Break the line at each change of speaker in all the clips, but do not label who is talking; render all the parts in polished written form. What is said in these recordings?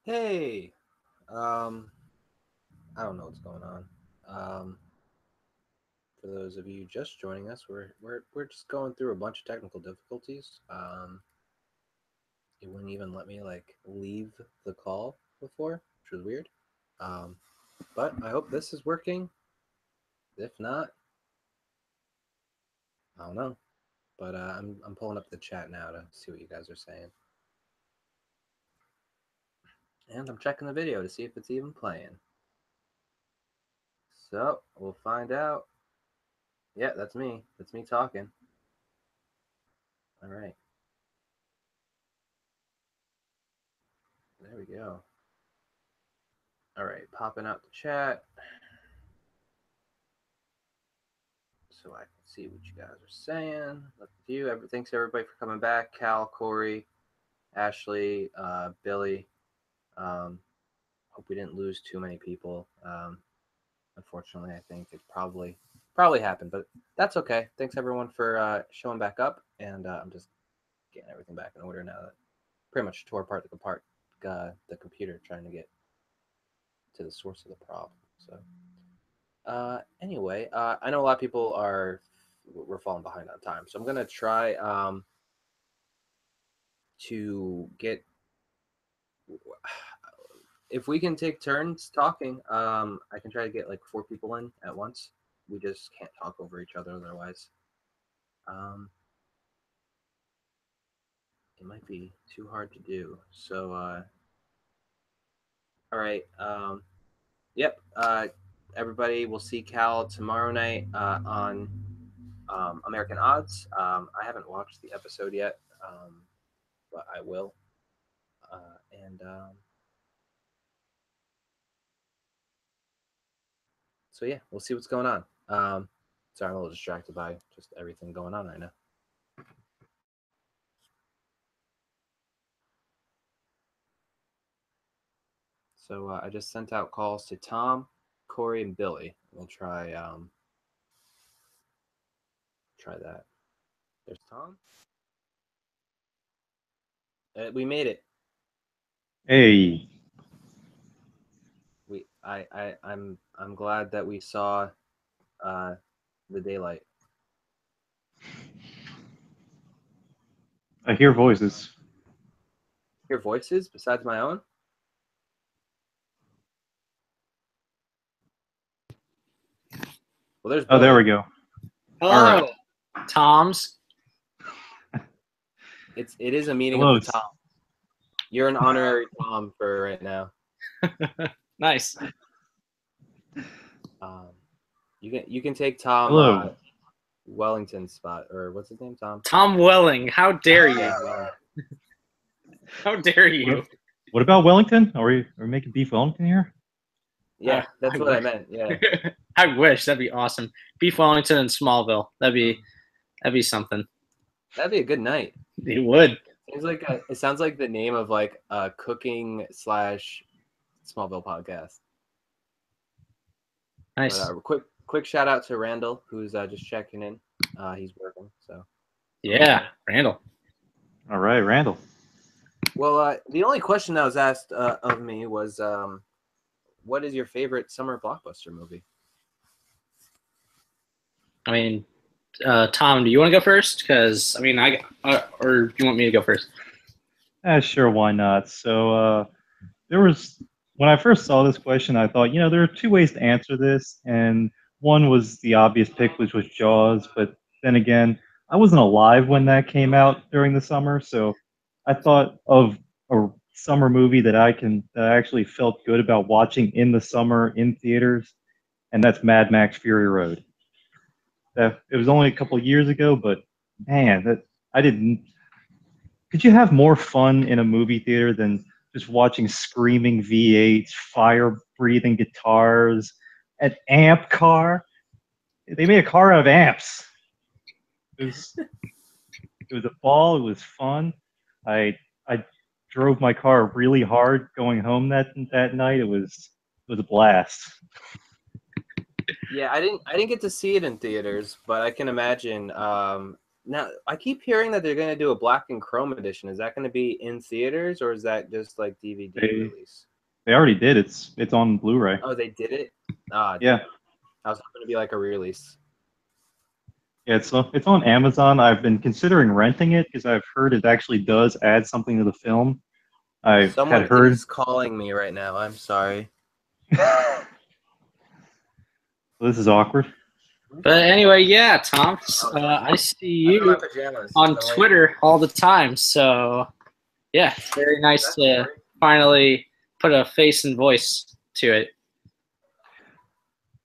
Hey, I don't know what's going on. For those of you just joining us, we're just going through a bunch of technical difficulties. It wouldn't even let me like leave the call before, which was weird. Um, but I hope this is working. If not, I don't know. But I'm pulling up the chat now to see what you guys are saying, and I'm checking the video to see if it's even playing. So we'll find out. Yeah, that's me. That's me talking. All right. There we go. All right, popping out the chat so I can see what you guys are saying. Look at you. Thanks everybody for coming back. Cal, Corey, Ashley, Billy. Hope we didn't lose too many people. Unfortunately, I think it probably happened, but that's okay. Thanks everyone for showing back up, and I'm just getting everything back in order now that pretty much tore apart the computer trying to get to the source of the problem. So. Anyway, I know a lot of people we're falling behind on time, so I'm gonna try to get, if we can take turns talking. I can try to get like 4 people in at once. We just can't talk over each other otherwise. It might be too hard to do. So, all right. Yep. Everybody, we'll see Cal tomorrow night on American Odds. I haven't watched the episode yet, but I will. And so yeah, we'll see what's going on. Sorry, I'm a little distracted by just everything going on right now. So I just sent out calls to Tom, Corey, and Billy. We'll try that. There's Tom. We made it.
Hey.
I'm glad that we saw the daylight.
I hear voices.
Hear voices besides my own? Well, there's Billy.
Oh, there we go.
Hello, all right. Toms.
It is a meeting of the Tom. You're an honorary Tom for right now.
Nice.
You can take Tom Wellington's spot, or what's his name?
Tom Welling. How dare you? How dare you?
What about Wellington? Are we making beef Wellington here?
Yeah, that's what I meant. Yeah.
I wish. That'd be awesome. Beef Wellington in Smallville. That'd be something.
That'd be a good night.
It would.
It sounds like the name of like a cooking / Smallville podcast.
Nice.
But, quick shout out to Randall, who's just checking in. He's working, so.
Yeah, Randall.
All right, Randall.
Well, the only question that was asked of me was, what is your favorite summer blockbuster movie?
I mean, Tom, do you want to go first? Because or do you want me to go first?
Sure, why not? So when I first saw this question, I thought, there are 2 ways to answer this, and one was the obvious pick, which was Jaws, but then again, I wasn't alive when that came out during the summer, so I thought of a summer movie that I actually felt good about watching in the summer in theaters, and that's Mad Max Fury Road. It was only a couple of years ago, but man, could you have more fun in a movie theater than just watching screaming V8s, fire-breathing guitars, an amp car? They made a car out of amps. It was a ball. It was fun. I drove my car really hard going home that night. It was a blast.
Yeah, I didn't get to see it in theaters, but I can imagine Now I keep hearing that they're going to do a black and chrome edition. Is that going to be in theaters or is that just like DVD
They
release?
they already did. It's on Blu-ray.
Oh, they did it. Ah,
Yeah.
damn. I was hoping to be like a re-release.
Yeah, it's on Amazon. I've been considering renting it because I've heard it actually does add something to the film. I had
Someone
heard.
is calling me right now. I'm sorry.
This is awkward.
But anyway, yeah, Tom, I see
I'm in my
you
pajamas.
on
Been waiting.
Twitter all the time. So, yeah, very nice
That's
to
Corey.
finally put a face and voice to it.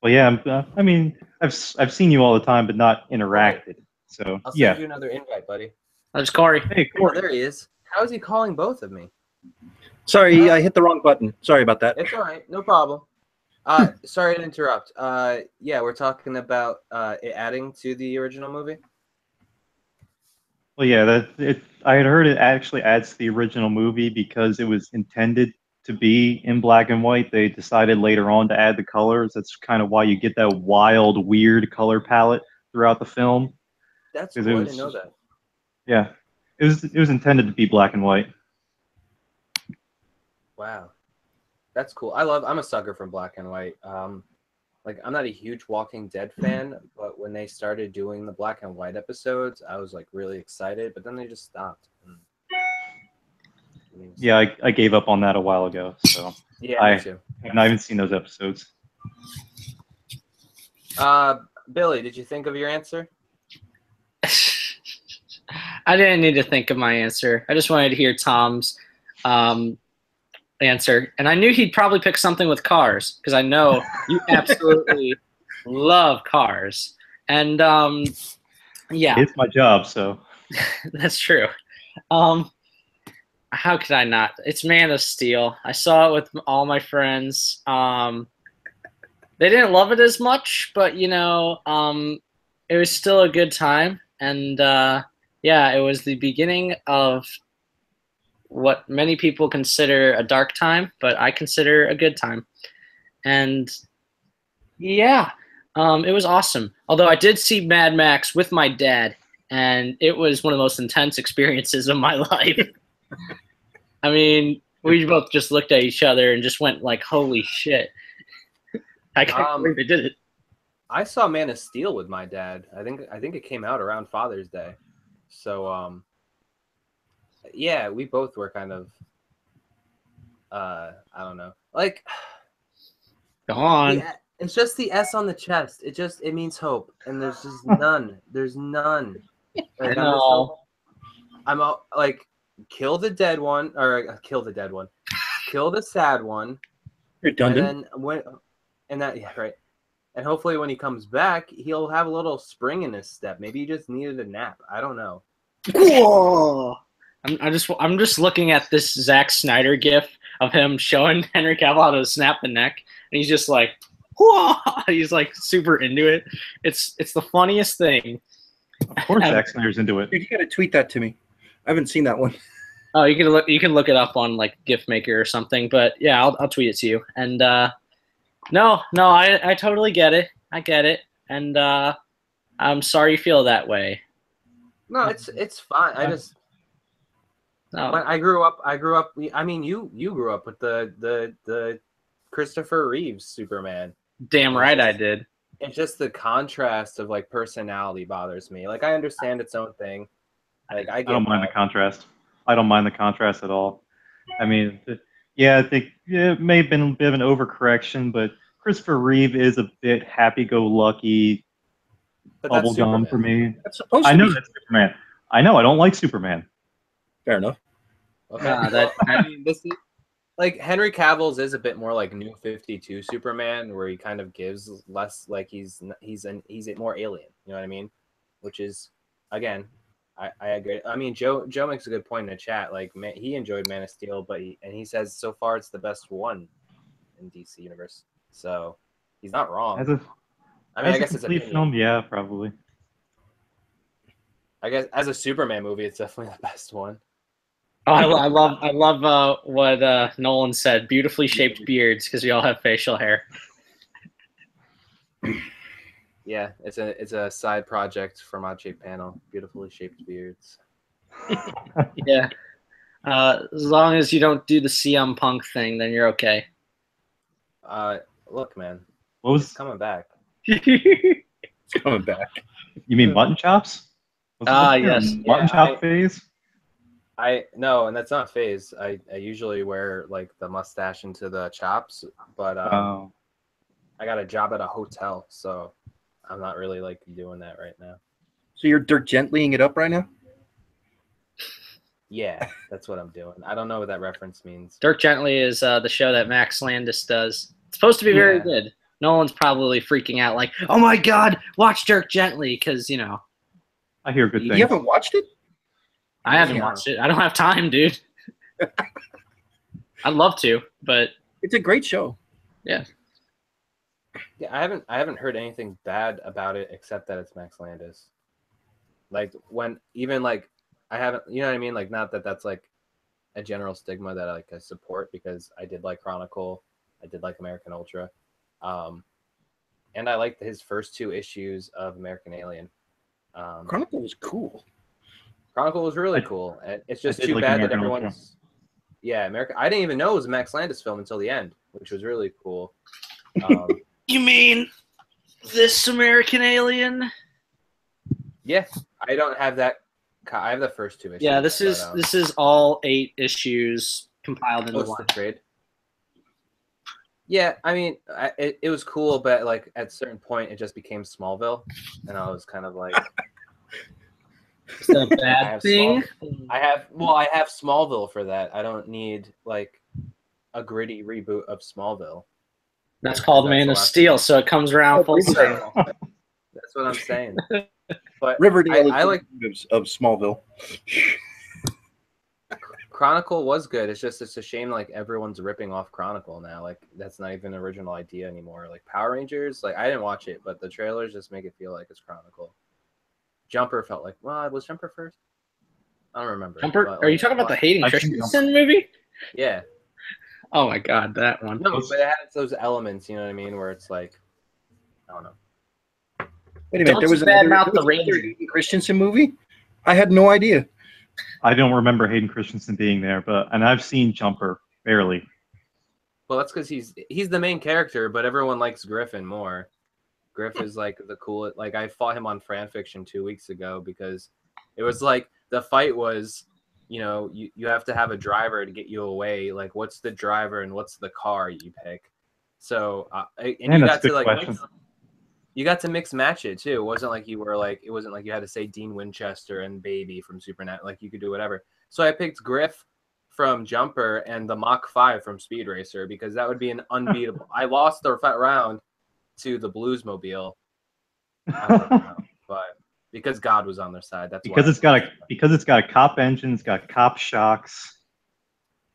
Well, yeah. I mean, I've seen you all the time, but not interacted. So
I'll send
yeah.
you another invite, buddy.
That's Corey.
Hey,
Oh,
Corey.
there he is. How is he calling both of me?
Sorry, I hit the wrong button. Sorry about that.
It's all right. No problem. Sorry to interrupt. Yeah, we're talking about it adding to the original movie.
Well, yeah. I had heard it actually adds to the original movie because it was intended to be in black and white. They decided later on to add the colors. That's kind of why you get that wild, weird color palette throughout the film.
That's
'Cause
cool.
it
I
was-
didn't know that.
Yeah, it was intended to be black and white.
Wow, that's cool. I'm a sucker for black and white. Like I'm not a huge Walking Dead fan, but when they started doing the black and white episodes, I was like really excited. But then they just stopped.
Yeah, I gave up on that a while ago, so
Yeah, me too.
I've not even seen those episodes.
Billy, did you think of your answer?
I didn't need to think of my answer. I just wanted to hear Tom's answer. And I knew he'd probably pick something with cars because I know you absolutely love cars. And yeah,
It's my job, so
that's true. How could I not? It's Man of Steel. I saw it with all my friends. They didn't love it as much, but you know, it was still a good time. And yeah, it was the beginning of what many people consider a dark time, but I consider a good time. And yeah, it was awesome. Although I did see Mad Max with my dad, and it was one of the most intense experiences of my life. I mean, we both just looked at each other and just went like, "Holy shit!" I can't believe they did it.
I saw Man of Steel with my dad. I think it came out around Father's Day. So yeah, we both were kind of I don't know. Like
Go on.
it's just the S on the chest. It means hope. And there's just none. There's none. Like,
I know.
I'm like kill the dead one or kill the dead one. Kill the sad one.
Redundant.
Yeah, right. And hopefully when he comes back, he'll have a little spring in his step. Maybe he just needed a nap. I don't know.
Whoa. I'm just looking at this Zack Snyder gif of him showing Henry Cavill how to snap the neck, and he's just like, whoa! He's like super into it. It's the funniest thing.
of course Zack Snyder's into it.
Dude, you gotta tweet that to me. I haven't seen that one.
Oh, you can look it up on like GIF Maker or something. But yeah, I'll tweet it to you. And no, I totally get it. I get it, and I'm sorry you feel that way.
No, it's fine. I just
No.
when I grew up. I mean, you grew up with the Christopher Reeves Superman.
Damn right I did.
It's just the contrast of like personality bothers me. Like I understand its own thing. Like I
don't mind the contrast. I don't mind the contrast at all. I mean, yeah, I think it may have been a bit of an overcorrection, but Christopher Reeve is a bit happy-go-lucky
But that's
bubblegum
Superman.
for me.
That's supposed to
I know
be.
that's Superman. I know I don't like Superman.
Fair enough.
Okay.
That-
I mean, this is like Henry Cavill's is a bit more like New 52 Superman, where he kind of gives less like he's more alien. You know what I mean? Which is again, I agree. I mean, Joe makes a good point in the chat. Like he enjoyed Man of Steel, but he says so far it's the best one in DC universe. So he's not wrong. I guess it's a
complete film. Yeah, probably.
I guess as a Superman movie, it's definitely the best one.
Oh, I love what Nolan said. Beautifully shaped beards because we all have facial hair.
Yeah, it's a side project from Odd Shape Panel. Beautifully shaped beards.
Yeah. As long as you don't do the CM Punk thing, then you're okay.
Look, man,
What
it's
was?
coming back.
It's coming back.
You mean mutton chops?
Yes.
Mutton chop phase.
No, and that's not phase. I usually wear like the mustache into the chops, but
Oh.
I got a job at a hotel, so I'm not really like doing that right now.
So you're Dirk Gentlying it up right now?
Yeah, that's what I'm doing. I don't know what that reference means.
Dirk Gently is the show that Max Landis does. It's supposed to be very good. No one's probably freaking out like, oh my God, watch Dirk Gently, because, you know.
I hear good things.
You haven't watched it?
I haven't watched it. I don't have time, dude. I'd love to, but
it's a great show.
Yeah.
Yeah, I haven't heard anything bad about it except that it's Max Landis. Like when even like I haven't, you know what I mean? Like not that that's like a general stigma that I support, because I did like Chronicle, I did like American Ultra, and I liked his first 2 issues of American Alien.
Chronicle was cool.
Chronicle was really cool. It's just too
like
bad
American
that
Ultra.
everyone's America. I didn't even know it was a Max Landis film until the end, which was really cool.
You mean this American Alien?
Yeah, I don't have that. I have the first 2 issues.
Yeah, this is all 8 issues compiled into one.
Trade. Yeah, I mean, it was cool, but like at a certain point, it just became Smallville, and I was kind of like,
"Is that a bad thing?"
I have Smallville for that. I don't need like a gritty reboot of Smallville.
That's called Man of Steel, so it comes around full circle.
That's what I'm saying. But
Riverdale
I like
of Smallville.
Chronicle was good. It's a shame like everyone's ripping off Chronicle now. Like that's not even an original idea anymore. Like Power Rangers, like I didn't watch it, but the trailers just make it feel like it's Chronicle. Jumper felt like, well, was Jumper first? I don't remember.
Jumper?
But,
are you talking about the Hayden Christensen movie?
Yeah.
Oh my God, that one.
No, but it has those elements, you know what I mean, where it's like, I don't know.
Wait a minute, there was another Hayden Christensen movie? I had no idea.
I don't remember Hayden Christensen being there, and I've seen Jumper barely.
Well, that's because he's the main character, but everyone likes Griffin more. Griff is like the cool. Like I fought him on Fanfiction 2 weeks ago because it was like the fight was, you know, you have to have a driver to get you away. Like, what's the driver and what's the car you pick? So and you got to like you got to mix match it too. It wasn't like you had to say Dean Winchester and Baby from Supernatural. Like you could do whatever. So I picked Griff from Jumper and the Mach 5 from Speed Racer because that would be an unbeatable. I lost the round to the Bluesmobile. I don't know, but because God was on their side, that's
because
why.
It's got a cop engine, it's got cop shocks.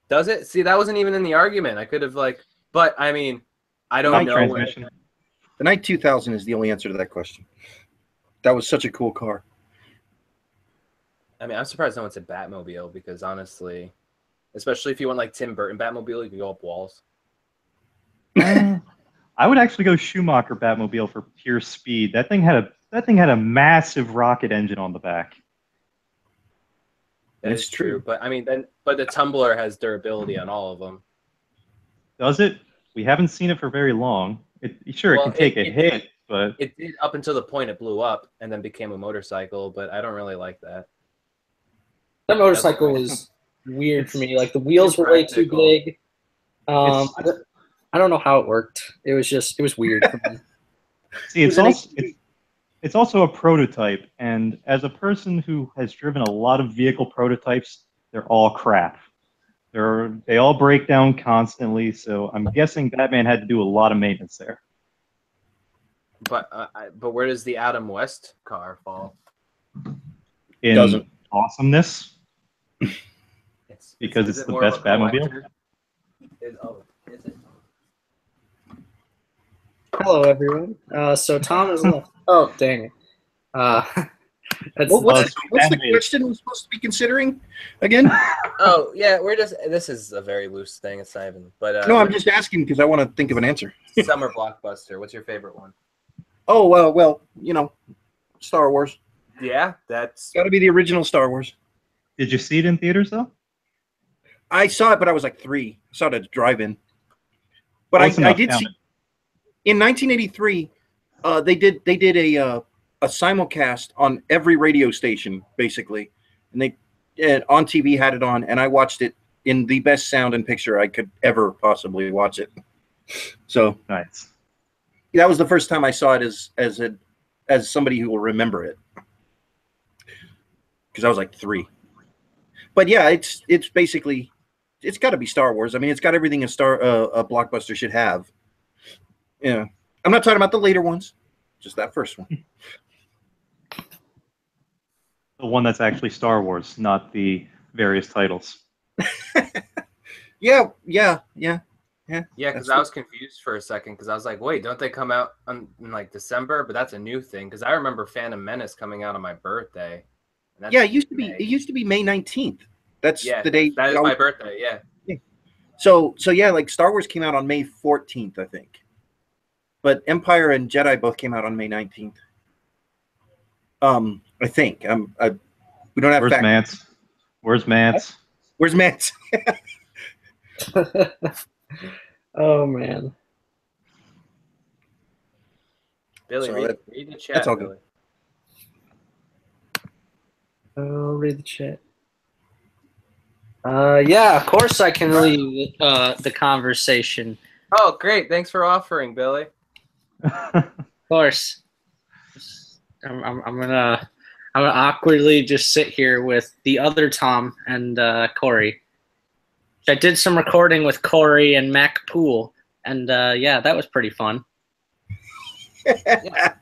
Does it? See, that wasn't even in the argument. I could have but I mean, I don't know.
Transmission.
The Knight 2000 is the only answer to that question. That was such a cool car.
I mean, I'm surprised no one said Batmobile because honestly, especially if you want like Tim Burton Batmobile, you could go up walls.
I would actually go Schumacher Batmobile for pure speed. That thing had a massive rocket engine on the back.
That's true, but I mean, but the Tumbler has durability on all of them.
Does it? We haven't seen it for very long. It can take a hit, but
it did up until the point it blew up and then became a motorcycle. But I don't really like that.
That motorcycle was weird for me. Like the wheels were way too big. I don't know how it worked. It was weird for me.
See, it's also a prototype, and as a person who has driven a lot of vehicle prototypes, they're all crap. They all break down constantly, so I'm guessing Batman had to do a lot of maintenance there.
But where does the Adam West car fall?
In awesomeness? Because it's the best Batmobile?
Is it?
Hello, everyone. So Tom is left. Oh, dang it.
What's the question we're supposed to be considering again?
Oh yeah, this is a very loose thing. It's not even. But
no, I'm just asking because I want to think of an answer.
Summer Blockbuster. What's your favorite one?
Oh well, Star Wars.
Yeah, that's
Got to be the original Star Wars.
Did you see it in theaters though?
I saw it, but I was like 3. I saw it at a drive-in. But
Close
I
enough,
did
count
see
it.
in 1983. They did a simulcast on every radio station basically, and they on TV had it on, and I watched it in the best sound and picture I could ever possibly watch it. So
Nice.
that was the first time I saw it as somebody who will remember it, because I was like 3. But yeah, it's basically, it's got to be Star Wars. I mean, it's got everything a blockbuster should have. Yeah, I'm not talking about the later ones, just that first one.
The one that's actually Star Wars, not the various titles.
Yeah.
Yeah, because I was confused for a second, because I was like, wait, don't they come out in like December? But that's a new thing, because I remember Phantom Menace coming out on my birthday. And
Yeah, it used to be May 19th. That's the day.
That is my birthday. Yeah.
So yeah, like Star Wars came out on May 14th, I think. But Empire and Jedi both came out on May 19th. I think. We don't have.
Where's Mance? Where's Mance?
Where's Mance?
Oh man.
Billy,
So
read the chat.
that's all
Billy.
I'll read the chat. Yeah, of course I can lead the conversation.
Oh, great! Thanks for offering, Billy.
Of course. I'm gonna awkwardly just sit here with the other Tom and Corey. I did some recording with Corey and Mac Poole, and yeah, that was pretty fun.
Yeah.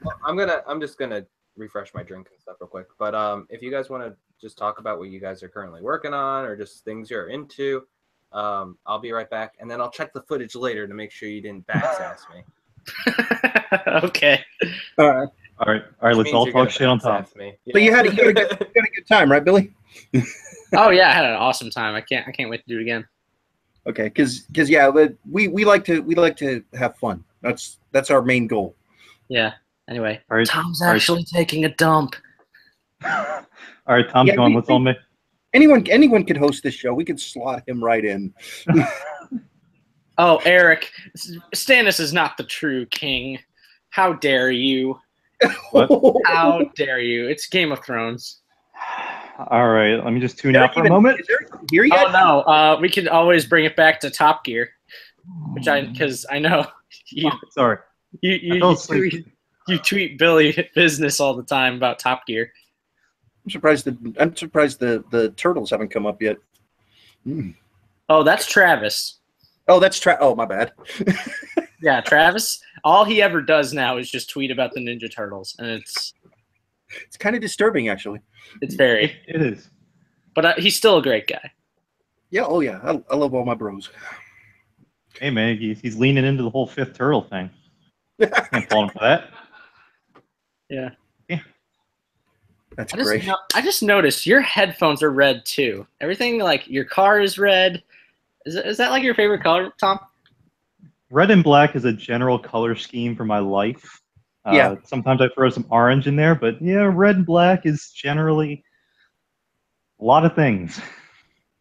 Well, I'm just gonna refresh my drink and stuff real quick. But if you guys want to just talk about what you guys are currently working on, or just things you're into, I'll be right back, and then I'll check the footage later to make sure you didn't backsass me.
Okay.
All right.
All right. Let's all talk shit on Tom.
Me.
So you had a good time, right, Billy?
Oh yeah, I had an awesome time. I can't wait to do it again.
Okay, because yeah, we like to have fun. That's our main goal.
Yeah. Anyway,
All right.
Tom's actually taking a dump.
All right, Tom, come on. Let's all make.
Anyone could host this show. We could slot him right in.
Oh, Eric, Stannis is not the true king. How dare you?
What?
How dare you? It's Game of Thrones.
All right, let me just tune out for a moment.
Is Eric here yet?
Oh no, we could always bring it back to Top Gear, because I know you.
Oh, sorry.
You tweet Billy business all the time about Top Gear.
I'm surprised the turtles haven't come up yet.
Oh, that's Travis.
Oh, that's Oh, my bad.
Yeah, Travis. All he ever does now is just tweet about the Ninja Turtles, and it's
kind of disturbing, actually.
It's very.
It is.
But he's still a great guy.
Yeah. Oh, yeah. I love all my bros.
Hey, man, he's leaning into the whole fifth turtle thing. Can't fault him for that.
Yeah.
That's great.
I just noticed your headphones are red too. Everything, like your car is red. Is that like your favorite color, Tom?
Red and black is a general color scheme for my life.
Yeah.
Sometimes I throw some orange in there, but yeah, red and black is generally a lot of things.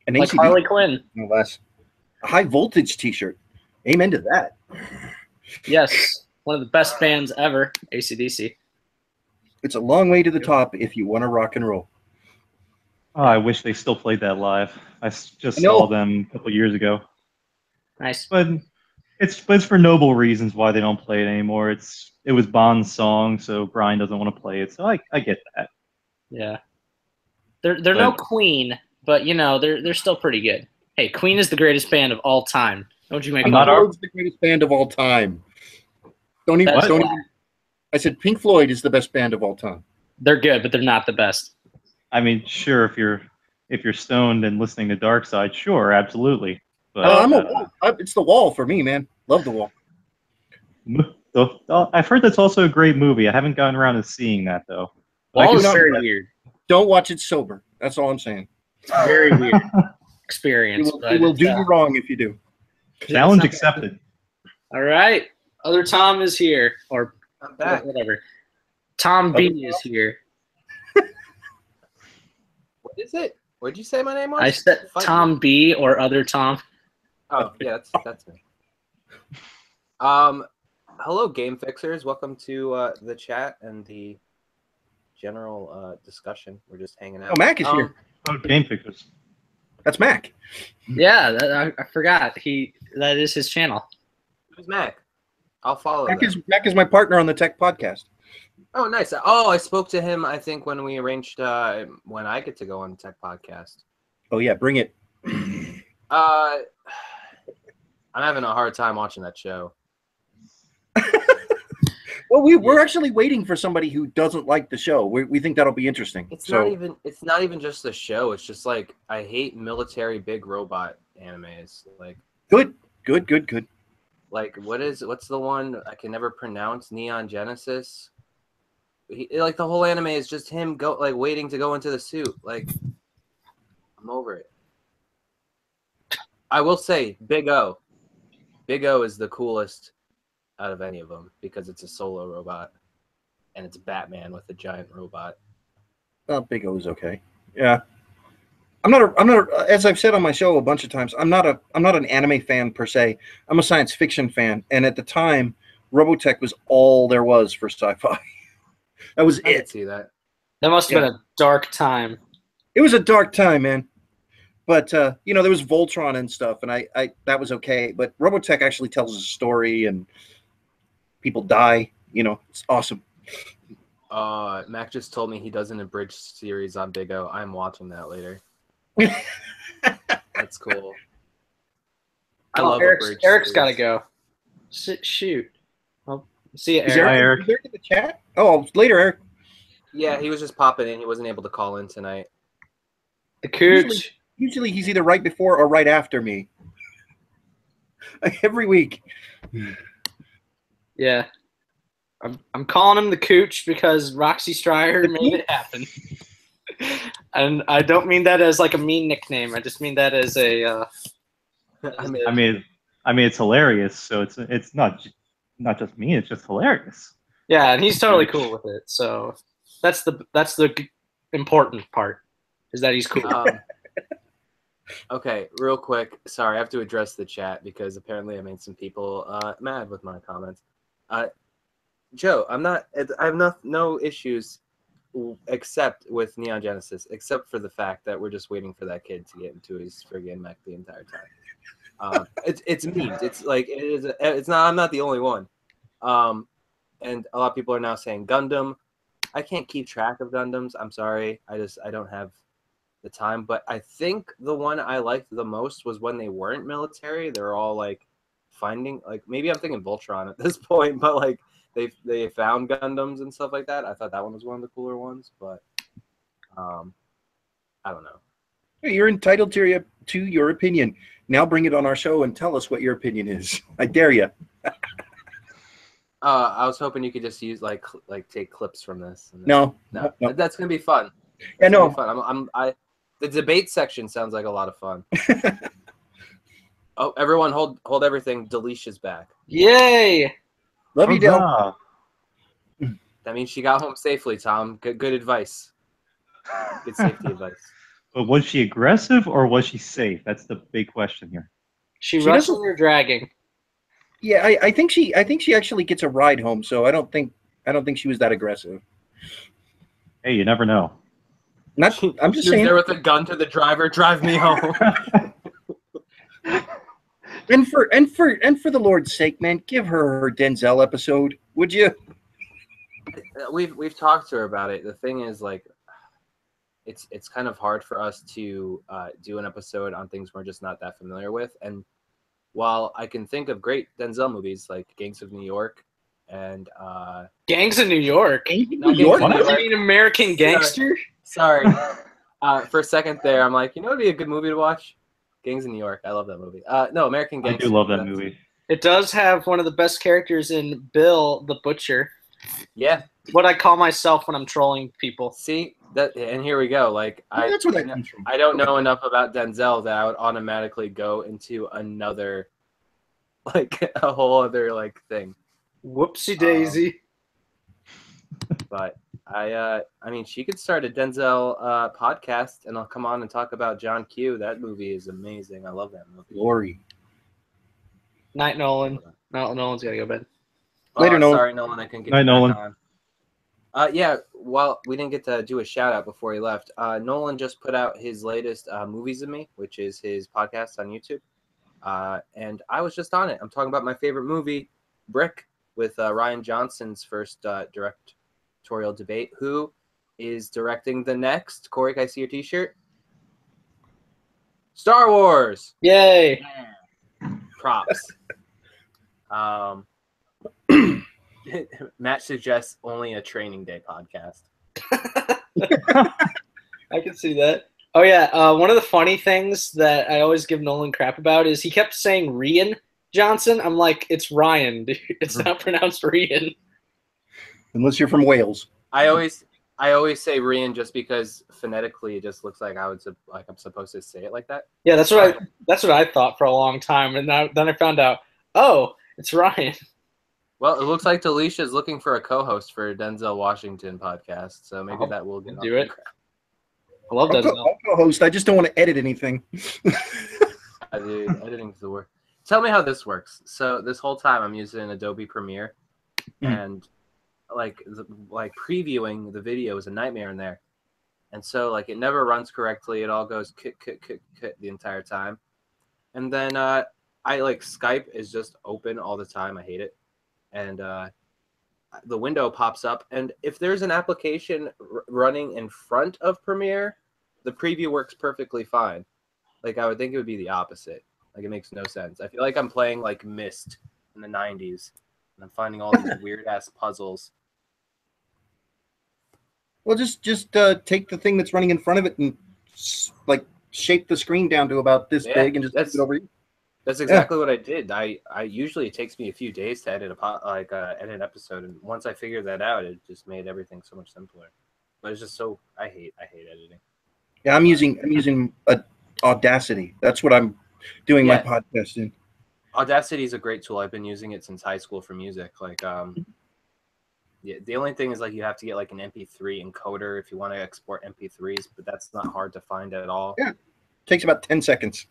And
like Harley Quinn.
No less. A high voltage T-shirt. Amen to that.
Yes, one of the best bands ever, AC/DC.
It's a long way to the top if you want to rock and roll.
Oh, I wish they still played that live. I just saw them a couple years ago.
Nice.
But it's for noble reasons why they don't play it anymore. It was Bond's song, so Brian doesn't want to play it. So I get that.
Yeah. They're no Queen, but they're still pretty good. Hey, Queen is the greatest band of all time. Don't you make
Pink Floyd's the greatest band of all time. Don't even. I said Pink Floyd is the best band of all time.
They're good, but they're not the best.
I mean, sure, if you're stoned and listening to Dark Side, sure, absolutely. But
it's The Wall for me, man. Love The Wall.
I've heard that's also a great movie. I haven't gotten around to seeing that though.
Wall is very weird.
Don't watch it sober. That's all I'm saying.
It's very weird experience.
It will do you wrong if you do.
Challenge accepted.
All right. Other Tom is here. Or
I'm back.
Whatever. Tom B is here.
What is it? What'd you say my name was?
I said
Fight
Tom
me.
B or other Tom.
Oh, yeah, that's me. Hello, game fixers. Welcome to the chat and the general discussion. We're just hanging out.
Oh, Mac is here.
Oh, game fixers.
That's Mac.
Yeah, I forgot. That is his channel.
Who's Mac? I'll follow
Mac
that.
Mac is my partner on the Tech Podcast.
Oh, nice. Oh, I spoke to him, I think, when we arranged when I get to go on the Tech Podcast.
Oh yeah, bring it.
I'm having a hard time watching that show.
Well, we're actually waiting for somebody who doesn't like the show. We think that'll be interesting.
It's not even just the show. It's just like I hate military big robot animes. Like
Good.
Like what's the one I can never pronounce? Neon Genesis. Like the whole anime is just him waiting to go into the suit. Like I'm over it. I will say Big O. Big O is the coolest out of any of them because it's a solo robot and it's Batman with a giant robot.
Big O's okay. Yeah. I'm not as I've said on my show a bunch of times, I'm not an anime fan per se. I'm a science fiction fan. And at the time, Robotech was all there was for sci-fi. That was
I
it.
could see that.
That must have been a dark time.
It was a dark time, man. But there was Voltron and stuff, and I that was okay. But Robotech actually tells a story, and people die. It's awesome.
Mac just told me he does an abridged series on Big O. I'm watching that later. That's cool. I love
Eric's got to go. Shoot. Well, see you, Eric.
Hi, Eric. Is Eric in the chat? Oh, later, Eric.
Yeah, he was just popping in. He wasn't able to call in tonight.
The cooch.
Usually he's either right before or right after me. Every week.
Yeah. I'm calling him the cooch because Roxy Stryer made it happen. And I don't mean that as like a mean nickname. I just mean that as a.
I mean, it's hilarious. So it's not just me. It's just hilarious.
Yeah, and he's totally cool with it. So that's the important part is that he's cool.
Okay, real quick. Sorry, I have to address the chat because apparently I made some people mad with my comments. Joe, I have no issues except with Neon Genesis, except for the fact that we're just waiting for that kid to get into his friggin' mech the entire time. It's memes. It's like it is. It's not. I'm not the only one. And a lot of people are now saying Gundam. I can't keep track of Gundams. I'm sorry. I don't have the time. But I think the one I liked the most was when they weren't military. They're all like finding maybe I'm thinking Voltron at this point, but like they found Gundams and stuff like that. I thought that one was one of the cooler ones, but I don't know.
You're entitled to your opinion. Now bring it on our show and tell us what your opinion is. I dare you.
I was hoping you could just use take clips from this.
No.
That's gonna be fun.
Yeah, no.
Fun. The debate section sounds like a lot of fun. Oh, everyone, hold everything. Delicia's back.
Yay!
Love you, Del.
That means she got home safely, Tom. Good advice. Good safety advice.
But was she aggressive or was she safe? That's the big question here.
She wrestling or dragging?
Yeah, I think she actually gets a ride home, so I don't think she was that aggressive.
Hey, you never know.
I'm just
saying. She was there with a gun to the driver. Drive me home.
And for the Lord's sake, man, give her Denzel episode, would you?
We've talked to her about it. The thing is, it's kind of hard for us to do an episode on things we're just not that familiar with. And while I can think of great Denzel movies like Gangs of New York and
Gangs of New York.
New York?
You mean American Gangster?
Sorry. For a second there, I'm like, it'd be a good movie to watch. Gangs of New York. I love that movie. No, American Gangster.
I do love that movie.
It does have one of the best characters in Bill the Butcher.
Yeah.
What I call myself when I'm trolling people.
See that, and here we go.
That's where that comes from.
I don't know enough about Denzel that I would automatically go into another, a whole other thing.
Whoopsie daisy.
But I mean, she could start a Denzel podcast, and I'll come on and talk about John Q. That movie is amazing. I love that movie.
Glory.
Night, Nolan. No, Nolan's gotta go to bed.
Later, Nolan.
Sorry, Nolan, I couldn't get
Night,
you
Nolan.
back on. Yeah, well, we didn't get to do a shout out before he left. Nolan just put out his latest Movies of Me, which is his podcast on YouTube. And I was just on it. I'm talking about my favorite movie, Brick, with Ryan Johnson's first directorial debate. Who is directing the next? Corey, can I see your T-shirt? Star Wars.
Yay!
Props. Matt suggests only a training day podcast.
I can see that. Oh yeah, one of the funny things that I always give Nolan crap about is he kept saying Rian Johnson. I'm like, it's Ryan, dude. It's not pronounced Rian.
Unless you're from Wales.
I always say Rian just because phonetically it just looks like I'm supposed to say it like that.
Yeah, that's what I thought for a long time, and then I found out, oh, it's Ryan.
Well, it looks like Delisha is looking for a co-host for Denzel Washington podcast, so maybe that will get
do it. I love
I'll
Denzel.
co-host. I just don't want to edit anything.
Dude, editing's the worst. Tell me how this works. So this whole time I'm using Adobe Premiere, and like previewing the video is a nightmare in there, and so like it never runs correctly. It all goes kit the entire time, and then I like Skype is just open all the time. I hate it, and the window pops up, and if there's an application running in front of Premiere, the preview works perfectly fine. Like I would think it would be the opposite. Like it makes no sense. I feel like I'm playing like Myst in the 90s, and I'm finding all these weird ass puzzles.
Well, just take the thing that's running in front of it and like shape the screen down to about this big and just put it over you.
That's exactly what I did. I usually it takes me a few days to edit edit an episode, and once I figured that out, it just made everything so much simpler. But it's just so I hate editing.
Yeah, I'm using Audacity. That's what I'm doing my podcast in.
Audacity is a great tool. I've been using it since high school for music. Like yeah, the only thing is like you have to get like an MP3 encoder if you want to export MP3s, but that's not hard to find at all.
Yeah, takes about 10 seconds.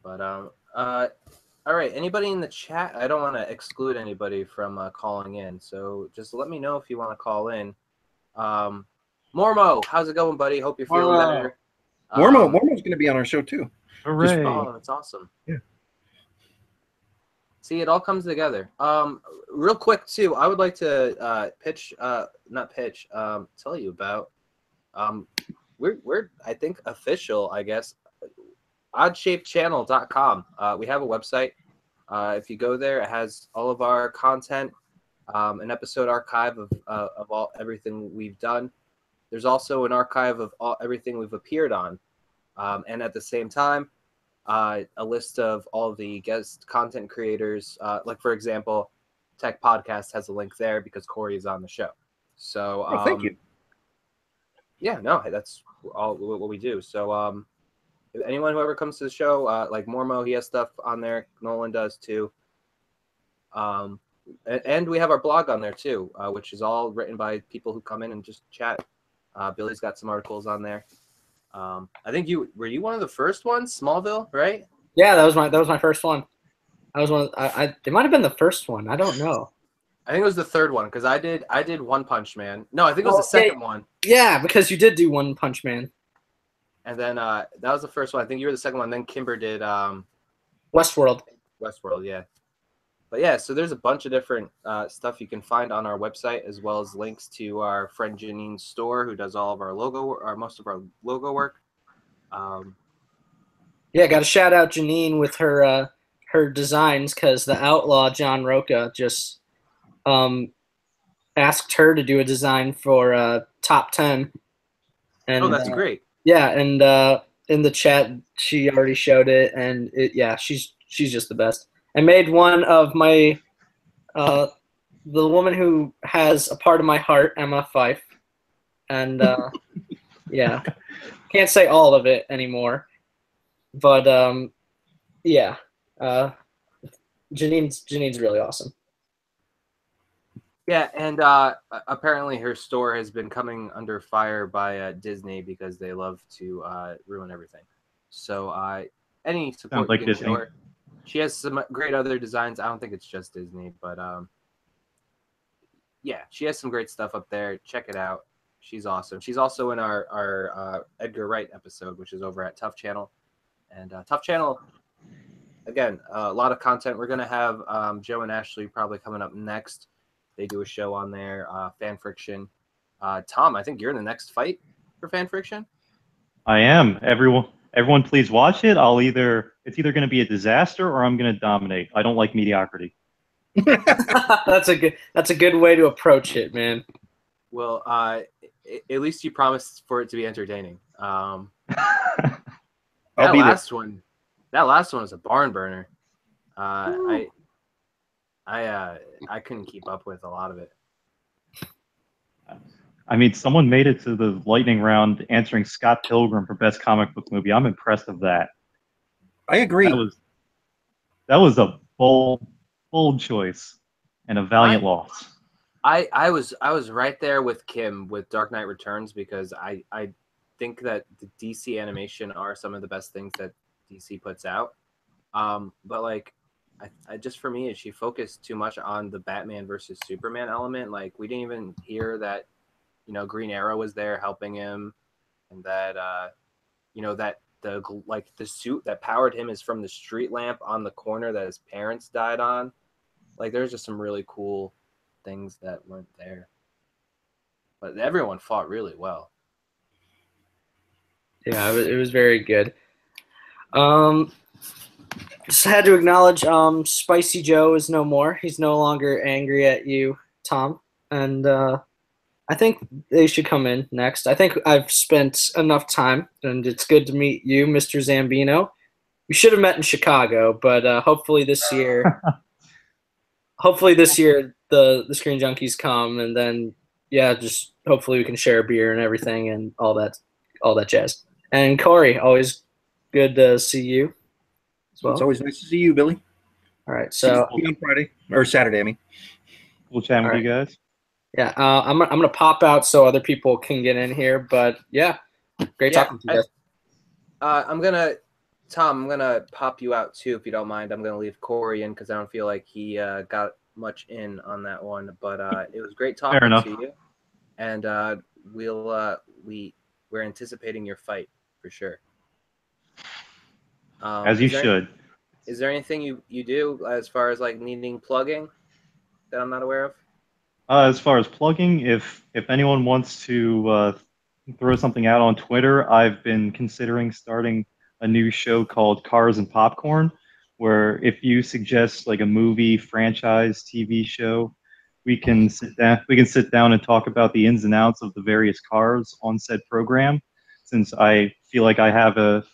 But all right. Anybody in the chat? I don't want to exclude anybody from calling in, so just let me know if you want to call in. Mormo, how's it going, buddy? Hope you're feeling better.
Mormo's going to be on our show too.
Hooray!
Oh, that's awesome.
Yeah.
See, it all comes together. Real quick too, I would like to tell you about. We're I think official, I guess. oddshapedchannel.com. We have a website. If you go there, it has all of our content, an episode archive of everything we've done. There's also an archive of everything we've appeared on, and at the same time, a list of all the guest content creators. Like for example, Tech Podcast has a link there because Corey is on the show. So
thank you.
Yeah, no, that's all what we do. So anyone who ever comes to the show, like Mormo, he has stuff on there. Nolan does too. And we have our blog on there too, which is all written by people who come in and just chat. Billy's got some articles on there. I think you were one of the first ones, Smallville, right?
Yeah, that was my first one. I was one. It might have been the first one. I don't know.
I think it was the third one because I did One Punch Man. No, I think it was the second one.
Yeah, because you did do One Punch Man.
And then that was the first one. I think you were the second one. Then Kimber did
Westworld.
Westworld, yeah. But yeah, so there's a bunch of different stuff you can find on our website, as well as links to our friend Janine's store, who does all of our logo, or most of our logo work.
Yeah, got to shout out Janine with her designs, because the Outlaw John Roca just asked her to do a design for Top 10. And,
that's great.
Yeah, and in the chat she already showed it, and she's just the best. I made one of my the woman who has a part of my heart, Emma Fife, and yeah, can't say all of it anymore, but yeah, Janine's really awesome.
Yeah, and apparently her store has been coming under fire by Disney because they love to ruin everything. So any
Sounds
support
like
you can
Disney.
show her. She has some great other designs. I don't think it's just Disney, but yeah, she has some great stuff up there. Check it out. She's awesome. She's also in our Edgar Wright episode, which is over at Tough Channel. And Tough Channel, again, a lot of content. We're going to have Joe and Ashley probably coming up next. They do a show on there, Fan Friction. Tom, I think you're in the next fight for Fan Friction.
I am. Everyone, please watch it. It's either going to be a disaster or I'm going to dominate. I don't like mediocrity.
That's a good way to approach it, man.
Well, at least you promised for it to be entertaining.
I'll
That
be there.
last one was a barn burner. I couldn't keep up with a lot of it.
I mean, someone made it to the lightning round answering Scott Pilgrim for best comic book movie. I'm impressed of that.
I agree.
That was a bold choice and a valiant loss.
I was right there with Kim with Dark Knight Returns because I think that the DC animation are some of the best things that DC puts out. But like, I just for me, she focused too much on the Batman versus Superman element. Like, we didn't even hear that, Green Arrow was there helping him, and that that the suit that powered him is from the street lamp on the corner that his parents died on. Like, there's just some really cool things that weren't there. But everyone fought really well.
Yeah, it was very good. Just had to acknowledge Spicy Joe is no more. He's no longer angry at you, Tom. And I think they should come in next. I think I've spent enough time, and it's good to meet you, Mr. Zambino. We should have met in Chicago, but hopefully this year the Screen Junkies come, and then just hopefully we can share a beer and everything and all that jazz. And Corey, always good to see you as well.
It's always nice to see you, Billy.
All right, so
on Friday or Saturday, I mean.
We'll chat with you guys.
Yeah, I'm gonna pop out so other people can get in here, but yeah, great talking to you guys.
Tom, I'm gonna pop you out too if you don't mind. I'm gonna leave Corey in because I don't feel like he got much in on that one. But it was great talking to you, and we're anticipating your fight for sure.
As you should.
Is there anything you do as far as like needing plugging that I'm not aware of?
As far as plugging, if anyone wants to throw something out on Twitter, I've been considering starting a new show called Cars and Popcorn, where if you suggest like a movie, franchise, TV show, we can sit down and talk about the ins and outs of the various cars on said program. Since I feel like I have a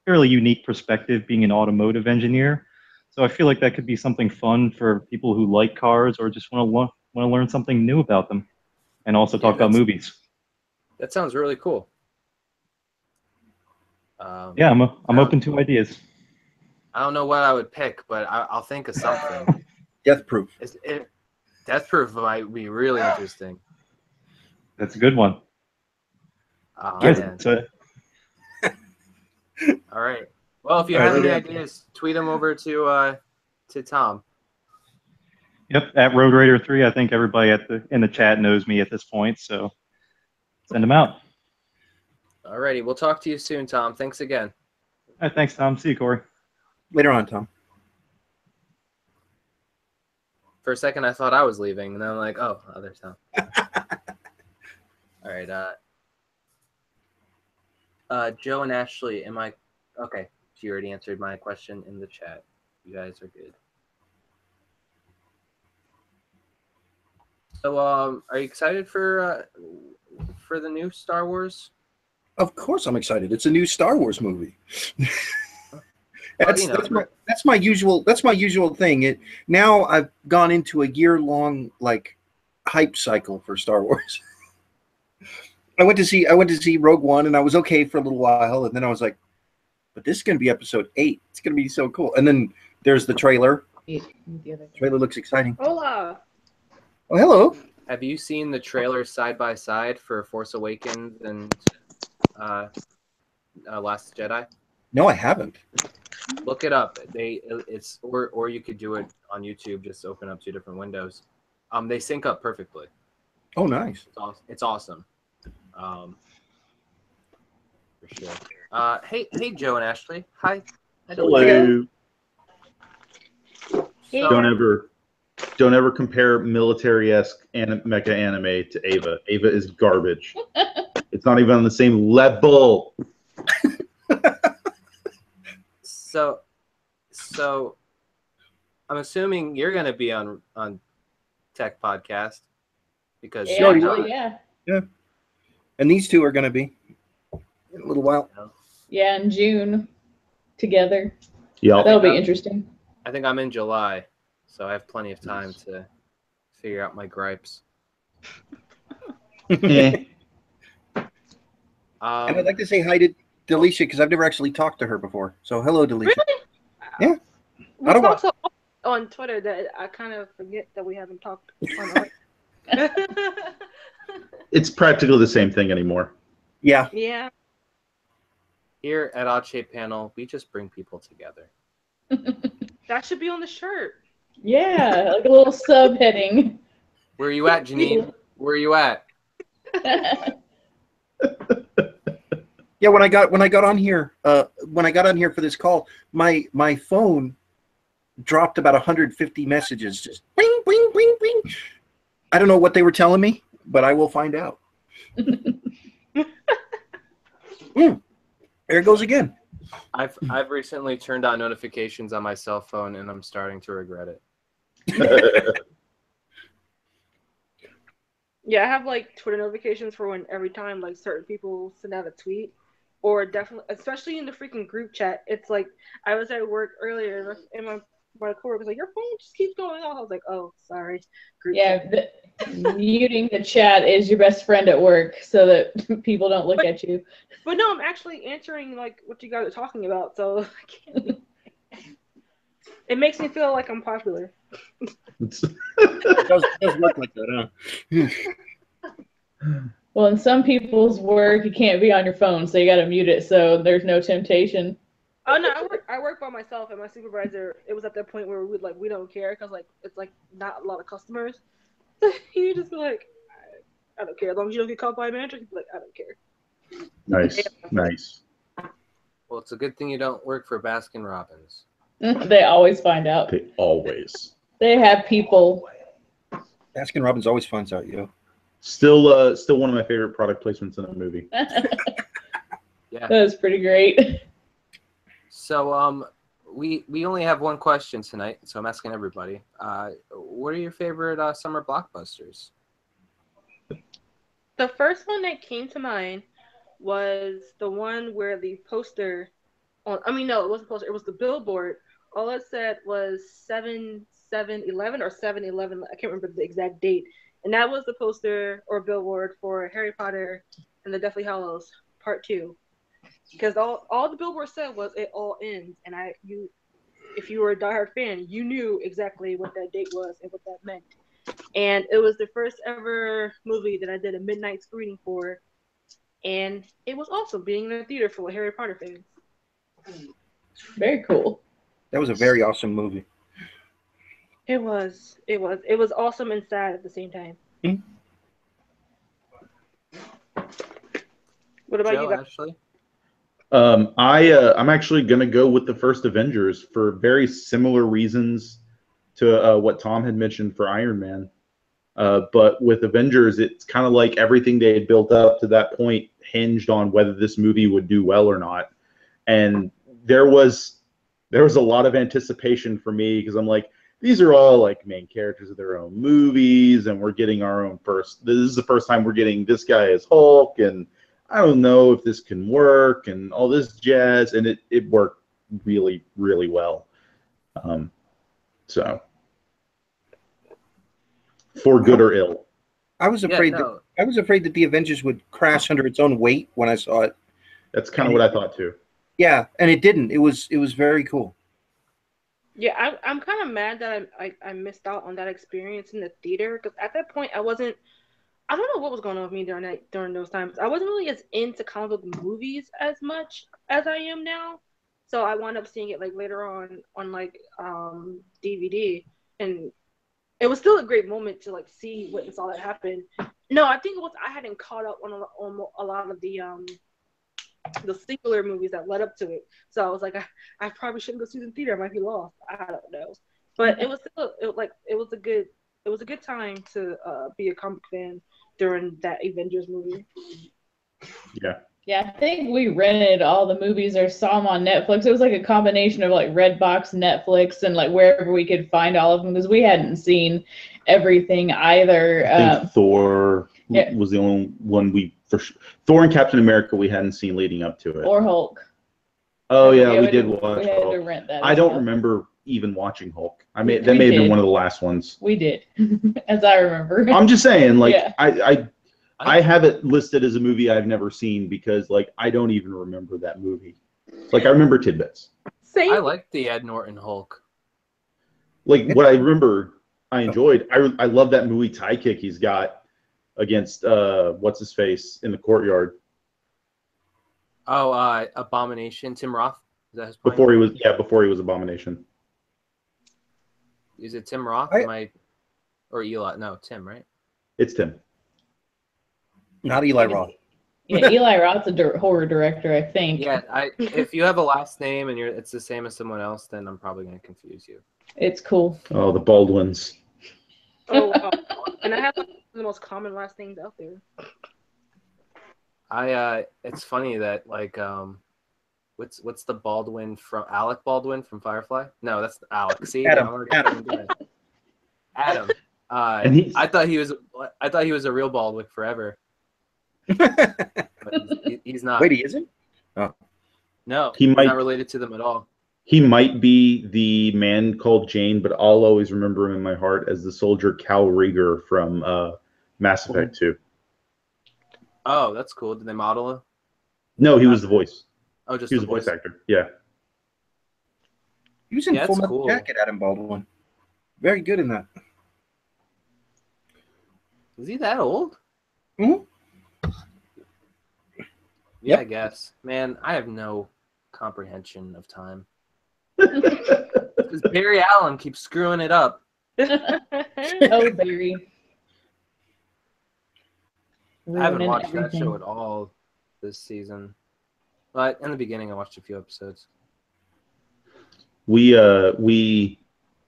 fairly unique perspective being an automotive engineer, so I feel like that could be something fun for people who like cars or just want to learn something new about them, and also talk about movies.
That sounds really cool.
Yeah, I'm open to ideas.
I don't know what I would pick, but I'll think of something.
Death Proof.
Death Proof might be really interesting.
That's a good one.
All right. Well, if you have any ideas, tweet them over to Tom.
Yep, at Road Raider 3. I think everybody in the chat knows me at this point, so send them out.
Alrighty, we'll talk to you soon, Tom. Thanks again.
All right, thanks, Tom. See you, Corey.
Later on, Tom.
For a second, I thought I was leaving, and then I'm like, oh, there's Tom. All right. Joe and Ashley, okay? She already answered my question in the chat. You guys are good. So, are you excited for the new Star Wars?
Of course, I'm excited. It's a new Star Wars movie. That's my usual thing. Now I've gone into a year-long hype cycle for Star Wars. I went to see Rogue One, and I was okay for a little while, and then I was like, but this is going to be episode 8. It's going to be so cool. And then there's the trailer. The trailer looks exciting.
Hola.
Oh, hello.
Have you seen the trailer side by side for Force Awakens and Last Jedi?
No, I haven't.
Look it up. Or you could do it on YouTube. Just open up 2 different windows. They sync up perfectly.
Oh, nice.
It's awesome. For sure. Hey, Joe and Ashley. Hi.
Hello.
So,
Don't ever compare military-esque mecha anime to Ava. Ava is garbage. It's not even on the same level.
so I'm assuming you're going to be on Tech Podcast because
Yeah, actually, yeah.
Yeah. And these two are going to be in a little while.
Yeah, in June together.
Yep.
That'll be interesting.
I think I'm in July, so I have plenty of time to figure out my gripes.
Eh.
And I'd like to say hi to Delisha because I've never actually talked to her before. So hello, Delisha.
Really?
Yeah.
We
I don't
talk so often on Twitter that I kind of forget that we haven't talked on
It's practically the same thing anymore.
Yeah.
Yeah.
Here at Odd Shape Panel, we just bring people together.
That should be on the shirt.
Yeah, like a little subheading.
Where are you at, Janine? Where are you at?
Yeah, when I got on here, for this call, my phone dropped about 150 messages, just bing, bing, bing, bing. I don't know what they were telling me, but I will find out. There it goes again.
I've recently turned on notifications on my cell phone, and I'm starting to regret it.
Yeah, I have like Twitter notifications for when every time like certain people send out a tweet, or definitely, especially in the freaking group chat. It's like I was at work earlier, and my coworker was like, "Your phone just keeps going off." I was like, "Oh, sorry." Group chat.
Muting the chat is your best friend at work so that people don't look at you.
But no, I'm actually answering like what you guys are talking about, so it makes me feel like I'm popular.
It does look like that, huh?
Well, in some people's work, you can't be on your phone, so you got to mute it so there's no temptation.
Oh no, I work by myself, and my supervisor. It was at that point where we don't care because like it's like not a lot of customers. You just be like, I don't care as long as you don't get caught by a manager. Like I don't care.
Nice, nice.
Well, it's a good thing you don't work for Baskin Robbins.
They always find out.
They always.
They have people.
Baskin Robbins always finds out, yo.
Still one of my favorite product placements in a movie.
Yeah.
That was pretty great.
So we only have one question tonight, so I'm asking everybody. What are your favorite summer blockbusters?
The first one that came to mind was the one where the poster on. I mean, no, it wasn't the poster. It was the billboard. All it said was 7/7/11 or 7/11. I can't remember the exact date. And that was the poster or billboard for Harry Potter and the Deathly Hallows Part 2. Because all the billboard said was it all ends, and if you were a diehard fan, you knew exactly what that date was and what that meant. And it was the first ever movie that I did a midnight screening for, and it was awesome being in a theater full of Harry Potter fans.
Very cool.
That was a very awesome movie.
It was awesome and sad at the same time.
Mm-hmm.
What about
Joe,
you guys?
Ashley?
I'm actually gonna go with the first Avengers for very similar reasons to what Tom had mentioned for Iron Man. But with Avengers, it's kind of like everything they had built up to that point hinged on whether this movie would do well or not. And there was a lot of anticipation for me because I'm like, these are all like main characters of their own movies, and we're getting our own first. This is the first time we're getting this guy as Hulk, and I don't know if this can work, and all this jazz, and it worked really, really well. So, for good or ill.
I was afraid that the Avengers would crash under its own weight when I saw it.
That's kind of what I thought too.
Yeah, and it didn't. It was very cool.
Yeah, I'm kind of mad that I missed out on that experience in the theater because at that point I don't know what was going on with me during those times. I wasn't really as into comic book movies as much as I am now. So I wound up seeing it like later on like DVD, and it was still a great moment to like see witness all that happened. No, I think it was I hadn't caught up on a lot of the singular movies that led up to it. So I was like, I probably shouldn't go see it in theater. I might be lost. I don't know. But it was still it was a good time to be a comic fan during that Avengers movie.
Yeah.
Yeah, I think we rented all the movies or saw them on Netflix. It was like a combination of like Redbox, Netflix, and like wherever we could find all of them because we hadn't seen everything either.
I think Thor was the only one Thor and Captain America we hadn't seen leading up to it.
Or Hulk.
Oh yeah, we did watch
We had
Hulk.
to rent that.
I don't remember even watching Hulk. That may have
did.
been one of the last ones.
We did, as I remember.
I'm just saying, like,
Yeah.
I have it listed as a movie I've never seen because, like, I don't even remember that movie. Like, I remember tidbits.
Same.
I like the Ed Norton Hulk.
Like, what I remember, I enjoyed. I love that movie tie kick he's got against what's his face in the courtyard.
Oh, Abomination. Tim Roth. Is that his point?
Before he was Abomination.
Is it Tim Roth? Or Eli? No, Tim, right?
It's Tim.
Not Eli Roth.
Yeah, Eli Roth's a horror director, I think.
Yeah, if you have a last name and it's the same as someone else, then I'm probably going to confuse you.
It's cool.
Oh, the Baldwins.
Oh, and I have one of the most common last names out there.
It's funny that like what's the Baldwin from Alec Baldwin from Firefly? No, that's Alec. See,
Adam.
Adam.
And
I thought he was a real Baldwin forever. But he's not.
Wait, he isn't? Oh.
No,
He's
not related to them at all.
He might be the man called Jane, but I'll always remember him in my heart as the soldier Cal Rieger from Mass Effect 2.
Oh, that's cool. Did they model him?
No, he was the voice.
Oh, just
he was the voice actor. Yeah.
He was in Full Metal
cool.
Jacket, Adam Baldwin. Very good in that.
Is he that old?
Mm-hmm.
Yeah,
Yep.
I guess. Man, I have no comprehension of time. Because Barry Allen keeps screwing it up.
Oh, Barry.
I haven't
Ruining
watched that
everything.
show at all this season. But in the beginning, I watched a few episodes.
We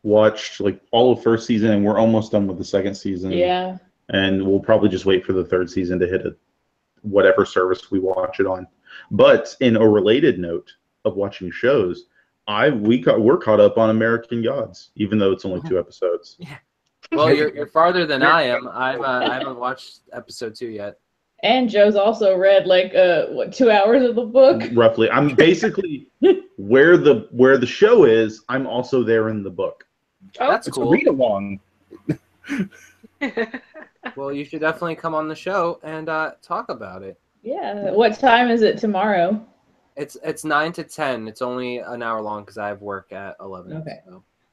watched like all of first season, and we're almost done with the second season.
Yeah.
And we'll probably just wait for the third season to hit whatever service we watch it on. But in a related note of watching shows, we're caught up on American Gods, even though it's only 2 episodes.
Yeah. Well, you're farther than I am. I haven't watched episode 2 yet.
And Joe's also read like 2 hours of the book.
Roughly, I'm basically where the show is. I'm also there in the book.
Oh,
That's
It's
cool.
a read along.
Well, you should definitely come on the show and talk about it.
Yeah. What time is it tomorrow?
It's 9 to 10. It's only an hour long because I have work at 11.
Okay.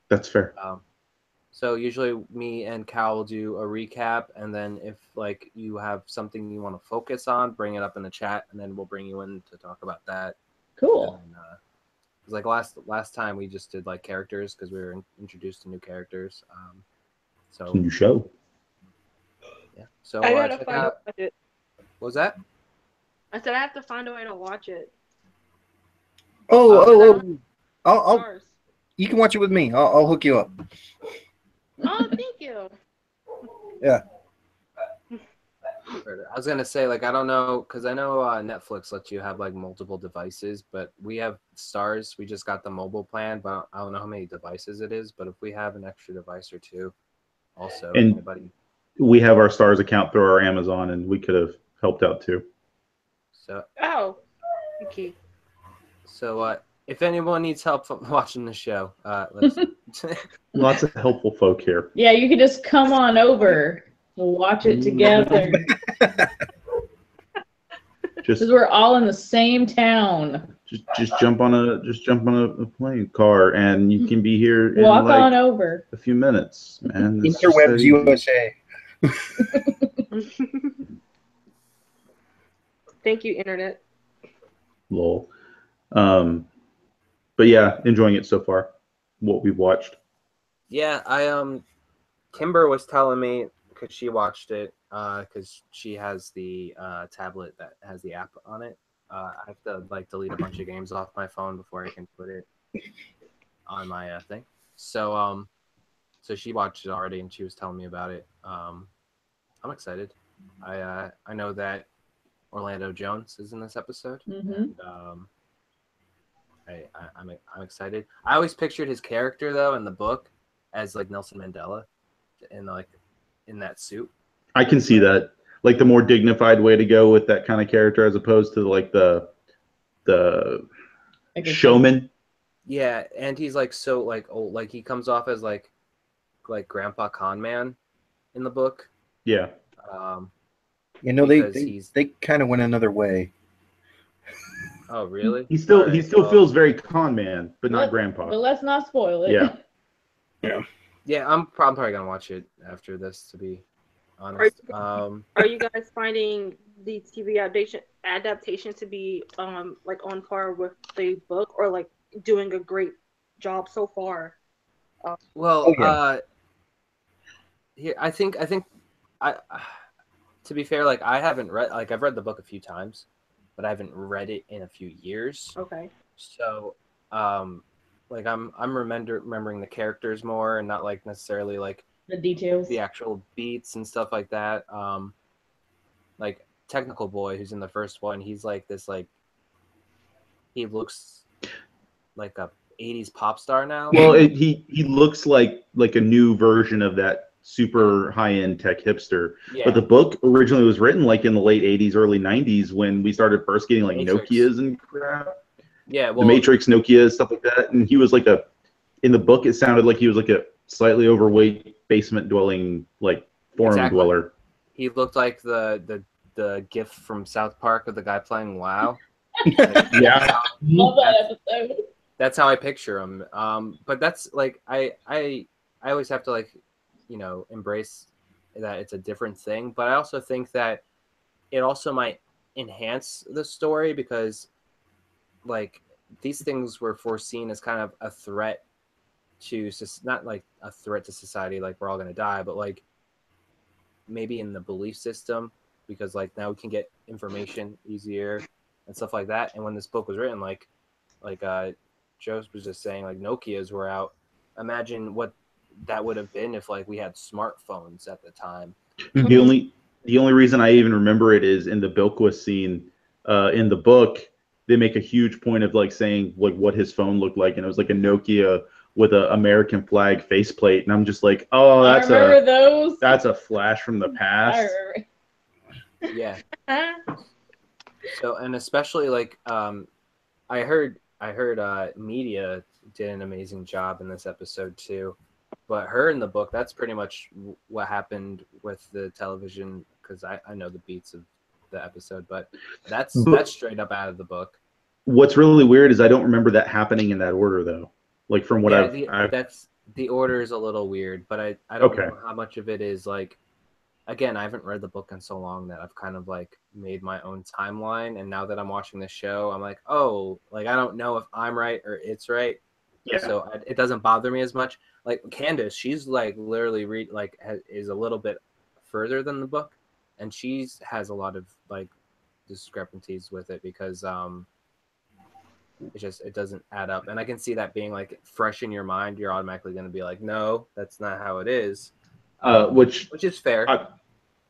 That's fair.
So usually me and Cal will do a recap, and then if like you have something you want to focus on, bring it up in the chat, and then we'll bring you in to talk about that.
Cool.
And, 'cause, like last time we just did like characters because we were introduced to new characters. So
New show.
yeah. So
I gotta
check
find
out.
out watch it.
What was that?
I said I have to find a way to watch it.
I'll
Stars.
you can watch it with me. I'll hook you up.
Oh, thank you.
Yeah.
I was gonna say like I don't know because I know Netflix lets you have like multiple devices, but we have Stars. We just got the mobile plan, but I don't know how many devices it is. But if we have an extra device or two, also
And-
anybody.
We have our Stars account through our Amazon, and we could have helped out too.
So
Oh, okay.
If anyone needs help watching the show,
Lots of helpful folk here.
Yeah, you could just come on over. We'll watch it together. Because we're all in the same town.
Just jump on a plane car, and you can be here in
Walk
like
on over.
a few minutes, man. It's just that
Interwebs
easy.
USA.
Thank you, Internet.
Lol. But yeah, enjoying it so far. What we've watched.
Yeah, Kimber was telling me because she watched it because she has the tablet that has the app on it. I have to like delete a bunch of games off my phone before I can put it on my thing. So she watched it already and she was telling me about it. I'm excited. I know that Orlando Jones is in this episode. And, I'm excited. I always pictured his character though in the book as like Nelson Mandela in that suit.
I can see that, like the more dignified way to go with that kind of character as opposed to like the showman.
Yeah, and he's like so like old, like he comes off as like Grandpa Con Man in the book.
Yeah.
You know, they kind of went another way.
Oh, really?
He still feels very con man, but not grandpa.
But let's not spoil it.
Yeah.
Yeah, I'm probably gonna watch it after this, to be honest.
Are you guys finding the TV adaptation to be like on par with the book, or like doing a great job so far?
Here I think to be fair, like I haven't read, like I've read the book a few times, but I haven't read it in a few years.
Okay.
So, like I'm remembering the characters more and not like necessarily like
the details,
the actual beats and stuff like that. Like Technical Boy, who's in the first one, he's like this like he looks like a 80s pop star now.
Well, he looks like a new version of that super high-end tech hipster. Yeah. But the book originally was written like in the late 80s, early 90s when we started first getting like Matrix. Nokias and crap.
Yeah, well,
the Matrix, Nokia, stuff like that. And he was like in the book, it sounded like he was like a slightly overweight basement dwelling, like forum dweller.
He looked like the gif from South Park of the guy playing WoW.
Yeah.
Love that episode.
That's how I picture him. But that's like I always have to like, you know, embrace that it's a different thing. But I also think that it also might enhance the story because like these things were foreseen as kind of a threat to not like a threat to society, like we're all going to die, but like maybe in the belief system, because like now we can get information easier and stuff like that. And when this book was written, like Joe was just saying, like Nokias were out. Imagine what that would have been if like we had smartphones at the time.
The only reason I even remember it is in the Bilquist scene in the book. They make a huge point of like saying like what his phone looked like, and it was like a Nokia with an American flag faceplate, and I'm just like, oh, that's a flash from the past.
I remember.
Yeah. So, and especially like I heard Media did an amazing job in this episode too, but her in the book, that's pretty much what happened with the television, because I know the beats of the episode, but that's straight up out of the book.
What's really weird is I don't remember that happening in that order though. Like from what
that's the order is a little weird, but I don't know how much of it is like, again, I haven't read the book in so long that I've kind of like made my own timeline, and now that I'm watching the show, I'm like, oh, like I don't know if I'm right or it's right. Yeah. So it doesn't bother me as much. Like Candace, she's like literally is a little bit further than the book, and she has a lot of like discrepancies with it because it doesn't add up. And I can see that being like fresh in your mind, you're automatically going to be like, no, that's not how it is.
Which
is fair.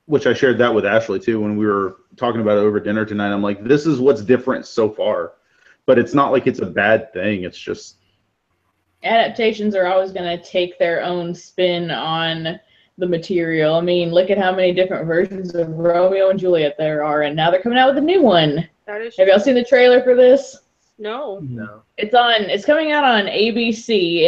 Which I shared that with Ashley too when we were talking about it over dinner tonight. I'm like, this is what's different so far, but it's not like it's a bad thing. It's just
adaptations are always going to take their own spin on the material. I mean, look at how many different versions of Romeo and Juliet there are, and now they're coming out with a new one. Have y'all seen the trailer for this?
No.
It's coming out on ABC.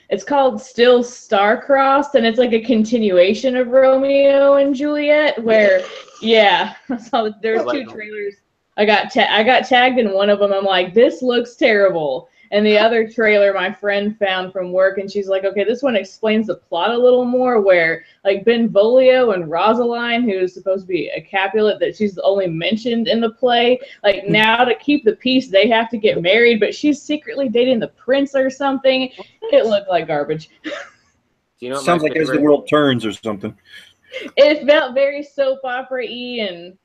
It's called Still Star-Crossed, and it's like a continuation of Romeo and Juliet, where, yeah, I saw that there's two trailers I got tagged in one of them. I'm like, this looks terrible. And the other trailer my friend found from work, and she's like, okay, this one explains the plot a little more, where like Benvolio and Rosaline, who's supposed to be a Capulet that she's only mentioned in the play, like now to keep the peace, they have to get married, but she's secretly dating the prince or something. It looked like garbage.
Do you know what
Sounds
my
like As the
favorite-
World Turns or something.
It felt very soap opera-y, and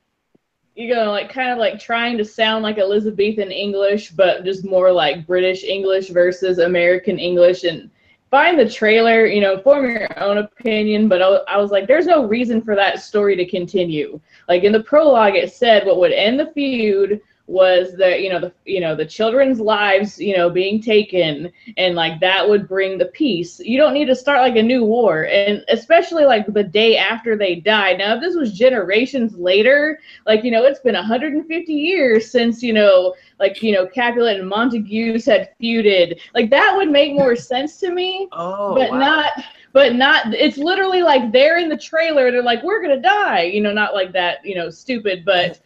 you know, like kind of like trying to sound like Elizabethan English, but just more like British English versus American English. And find the trailer, you know, form your own opinion. But I was like, there's no reason for that story to continue. Like in the prologue, it said what would end the feud was the children's lives, you know, being taken, and like that would bring the peace. You don't need to start like a new war, and especially like the day after they died. Now, if this was generations later, like, you know, it's been 150 years since, you know, like, you know, Capulet and Montagues had feuded, like that would make more sense to me.
Oh,
but
wow.
not, it's literally like they're in the trailer, they're like, we're gonna die, you know, not like that, you know, stupid, but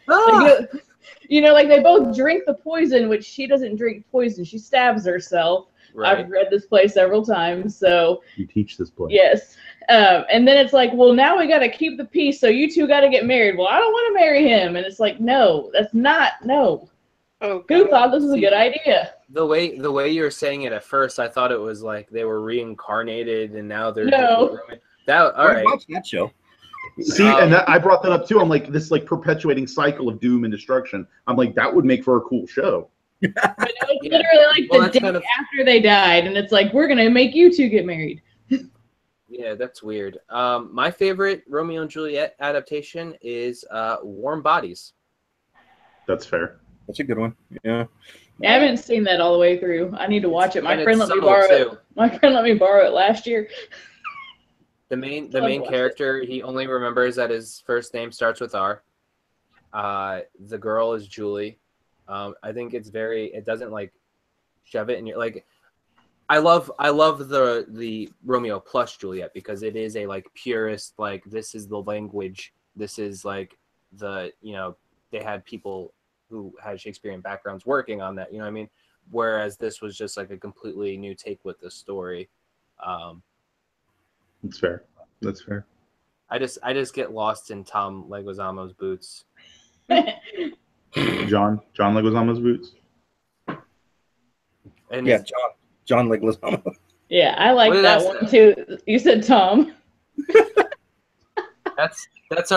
you know, like they both drink the poison, which she doesn't drink poison. She stabs herself.
Right.
I've read this play several times, so.
You teach this play.
Yes. And then it's like, well, now we got to keep the peace, so you two got to get married. Well, I don't want to marry him. And it's like, no, that's not, no.
Oh,
Who
God.
thought this was a good idea?
The way you were saying it at first, I thought it was like they were reincarnated and now they're
No.
That all right.
Watch that show.
See, and I brought that up too. I'm like, this like perpetuating cycle of doom and destruction. I'm like, that would make for a cool show.
But no, it's literally like
Well,
the
that's
day
kind of-
after they died, and it's like, we're going to make you two get married.
Yeah, that's weird. My favorite Romeo and Juliet adaptation is Warm Bodies.
That's fair.
That's a good one. Yeah.
I haven't seen that all the way through. I need to watch it. My
And
friend
it's
let me
subtle,
borrow it.
too.
My friend let me borrow it last year.
The main
I'll watch it.
character, he only remembers that his first name starts with R. The girl is Julie. I think it doesn't like shove it in your like. I love the Romeo plus Juliet because it is a like purist, like this is the language, this is like the, you know, they had people who had Shakespearean backgrounds working on that, you know what I mean? Whereas this was just like a completely new take with the story.
That's fair. That's fair.
I just get lost in Tom Leguizamo's boots.
John Leguizamo's boots.
And
Yeah, John Leguizamo.
Yeah, I like
What did
that
I
one too. You said Tom.
that's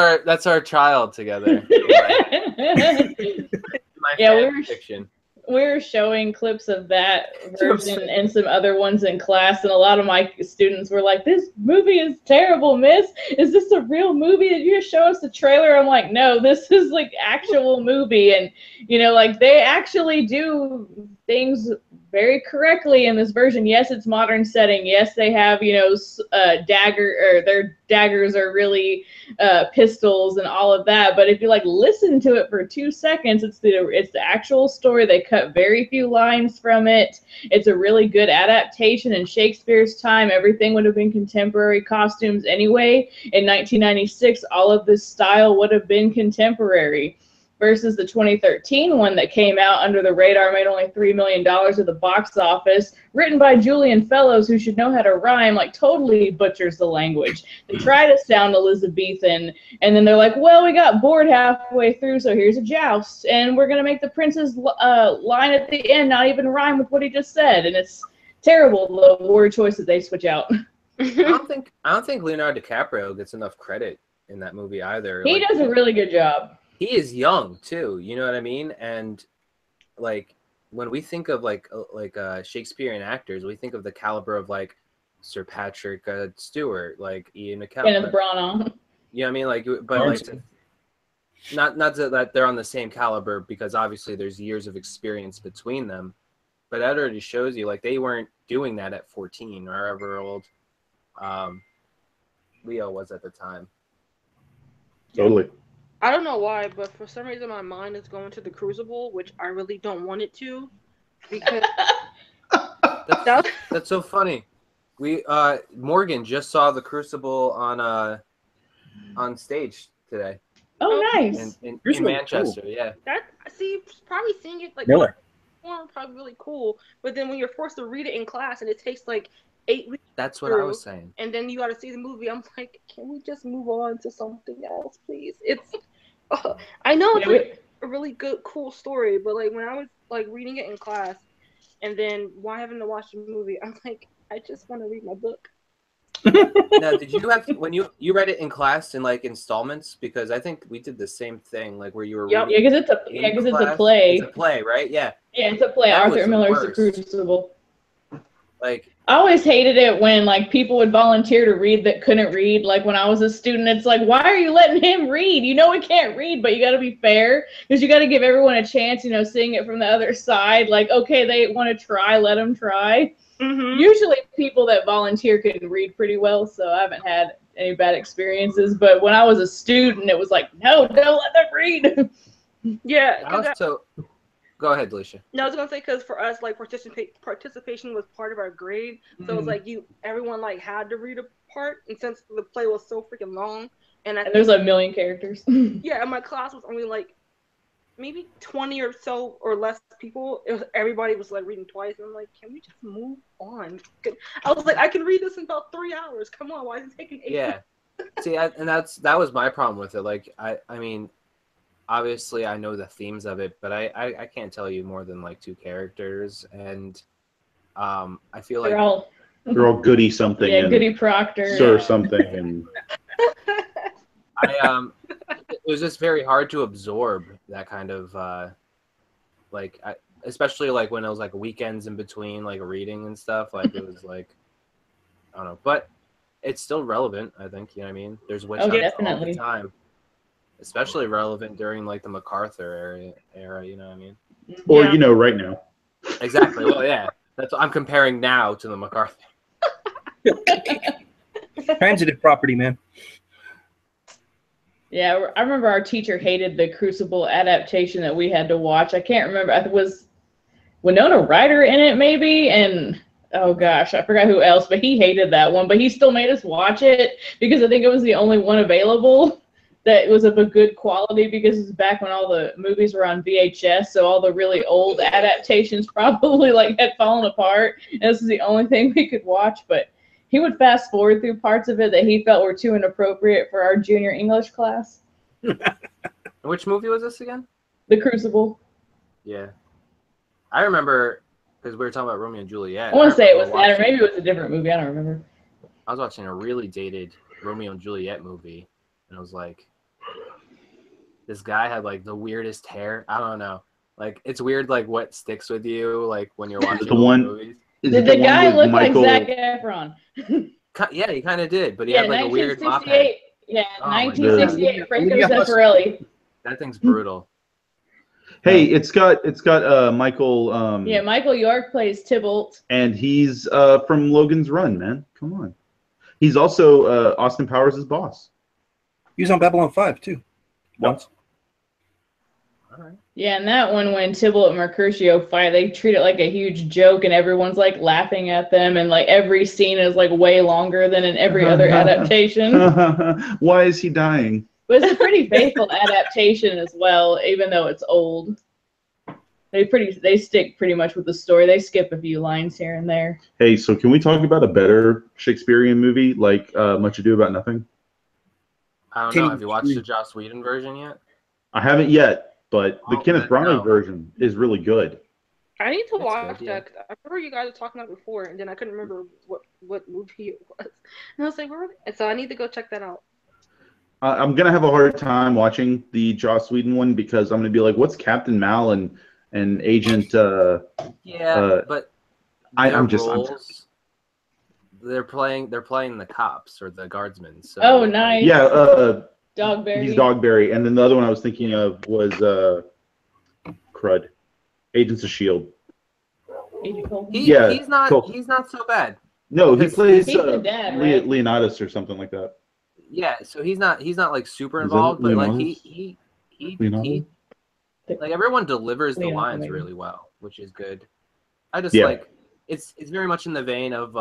our child together. My
Yeah, we
fan
were-
fiction.
We were showing clips of that version and some other ones in class, and a lot of my students were like, "This movie is terrible, miss. Is this a real movie? Did you just show us the trailer?" I'm like, "No, this is like actual movie." And you know, like they actually do things very correctly in this version. Yes, it's modern setting. Yes, they have, you know, their daggers are really pistols and all of that. But if you like listen to it for 2 seconds, it's the actual story. They cut very few lines from it. It's a really good adaptation. In Shakespeare's time, everything would have been contemporary costumes anyway. In 1996, all of this style would have been contemporary. Versus the 2013 one that came out under the radar, made only $3 million at the box office, written by Julian Fellows, who should know how to rhyme, like totally butchers the language. They try to sound Elizabethan, and then they're like, well, we got bored halfway through, so here's a joust, and we're going to make the prince's line at the end not even rhyme with what he just said, and it's terrible, the word choices they switch out.
I don't think Leonardo DiCaprio gets enough credit in that movie either.
He does a really good job.
He is young too, you know what I mean? And like when we think of like Shakespearean actors, we think of the caliber of like Sir Patrick Stewart, like Ian McKellen,
Kenneth Branagh.
you know what I mean? Like, but like not that they're on the same caliber, because obviously there's years of experience between them, but that already shows you like they weren't doing that at 14 or however old Leo was at the time.
Totally.
I don't know why, but for some reason my mind is going to the Crucible, which I really don't want it to, because
That's so funny. We Morgan just saw the Crucible on stage today.
Oh, nice.
in
Here's really
Manchester.
cool.
Yeah,
That see, probably seeing it like
Miller.
probably really cool. But then when you're forced to read it in class and it takes like 8 weeks
that's what I was saying.
and then you got to see the movie, I'm like, can we just move on to something else, please? It's I know it's like a really good, cool story, but like when I was like reading it in class, and then why having to watch the movie, I'm like, I just want to read my book.
Now, did you have when you read it in class in like installments? Because I think we did the same thing, like where you were
Yep.
reading.
Yeah, because it's a play.
It's a play, right? Yeah.
Yeah, it's a play.
That
Arthur
was the
Miller's The
worst.
Crucible.
Like,
I always hated it when like people would volunteer to read that couldn't read. Like when I was a student, it's like, why are you letting him read? You know he can't read, but you got to be fair because you got to give everyone a chance. You know, seeing it from the other side. Like, okay, they want to try, let them try.
Mm-hmm.
Usually, people that volunteer can read pretty well, so I haven't had any bad experiences. But when I was a student, it was like, no, don't let them read.
Yeah.
I also go ahead, Alicia.
No, I was gonna say because for us, like participation was part of our grade, so it's like everyone like had to read a part, and since the play was so freaking long, and
there's a million characters.
yeah, and my class was only like maybe 20 or so or less people. Everybody was like reading twice, and I'm like, can we just move on? I was like, I can read this in about 3 hours. Come on, why is it taking 8?
Yeah. See, and that was my problem with it. Like, I mean, obviously I know the themes of it, but I can't tell you more than like 2 characters, and I feel like
they're all Goody something.
Yeah,
and
Goody Proctor.
Sir something. And
it was just very hard to absorb that kind of like especially like when it was like weekends in between like reading and stuff. Like it was like I don't know, but it's still relevant. I think you know what I mean. There's witch hunts all the time. Especially relevant during like the MacArthur era, you know what I mean?
Or you know, right now.
Exactly. Well, yeah, that's what I'm comparing now to the MacArthur.
Transitive property, man.
Yeah, I remember our teacher hated the Crucible adaptation that we had to watch. I can't remember. It was Winona Ryder in it, maybe, and oh gosh, I forgot who else. But he hated that one. But he still made us watch it because I think it was the only one available that was of a good quality because it's back when all the movies were on VHS, so all the really old adaptations probably like had fallen apart. And this is the only thing we could watch, but he would fast forward through parts of it that he felt were too inappropriate for our junior English class.
Which movie was this again?
The Crucible.
Yeah. I remember because we were talking about Romeo and Juliet.
I want to say it was that, or maybe it was a different movie. I don't remember.
I was watching a really dated Romeo and Juliet movie, and I was like, this guy had like the weirdest hair. I don't know. Like it's weird, like what sticks with you, like when you're watching movies.
Did the guy look like Zac Efron?
Yeah, he kind of did, but he had like a weird mop head.
Yeah, 1968. Franco Zeffirelli.
That thing's brutal.
Hey, it's got Michael.
Yeah, Michael York plays Tybalt,
and he's from Logan's Run, man. Come on. He's also Austin Powers' boss.
He was on Babylon 5 too. Once.
All right.
Yeah, and that one when Tybalt and Mercutio fight, they treat it like a huge joke, and everyone's like laughing at them, and like every scene is like way longer than in every other adaptation.
Why is he dying?
But it's a pretty faithful adaptation as well, even though it's old. They stick pretty much with the story. They skip a few lines here and there.
Hey, so can we talk about a better Shakespearean movie like Much Ado About Nothing?
I don't know. Have you watched the Joss Whedon version yet?
I haven't yet, but the Kenneth Branagh version is really good.
I need to watch that. Cause I remember you guys were talking about it before, and then I couldn't remember what movie it was. And I was like, where are they? And so I need to go check that out.
I'm going to have a hard time watching the Joss Whedon one because I'm going to be like, what's Captain Mal and Agent...
but
I'm just...
They're playing the cops or the guardsmen. So,
oh, nice.
Yeah,
Dogberry.
He's Dogberry, and then the other one I was thinking of was crud, Agents of Shield.
He's not so bad.
No, he plays
the dad, right?
Leonidas or something like that.
Yeah, so he's not like super involved, but like he like everyone delivers the lines really well, which is good. I just like it's very much in the vein of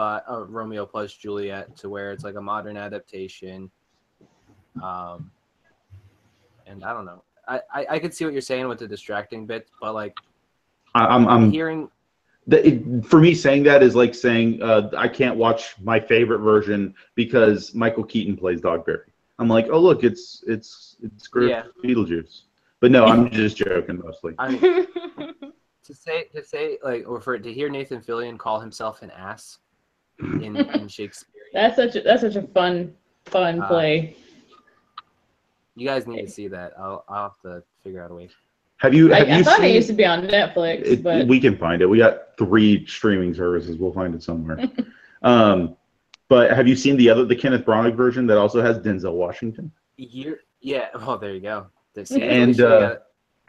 Romeo plus Juliet, to where it's like a modern adaptation. and I don't know. I could see what you're saying with the distracting bits, but like
I'm
hearing.
For me, saying that is like saying I can't watch my favorite version because Michael Keaton plays Dogberry. I'm like, oh look, it's Griff
Yeah.
Beetlejuice. But no, I'm just joking mostly.
I mean, to say like, or to hear Nathan Fillion call himself an ass in Shakespeare.
That's such a fun play.
You guys need to see that. I'll have to figure out a way.
Have you
I thought
seen,
it used to be on Netflix, but
we can find it. We got 3 streaming services. We'll find it somewhere. But have you seen the Kenneth Branagh version that also has Denzel Washington?
Yeah. Oh, there you go.
And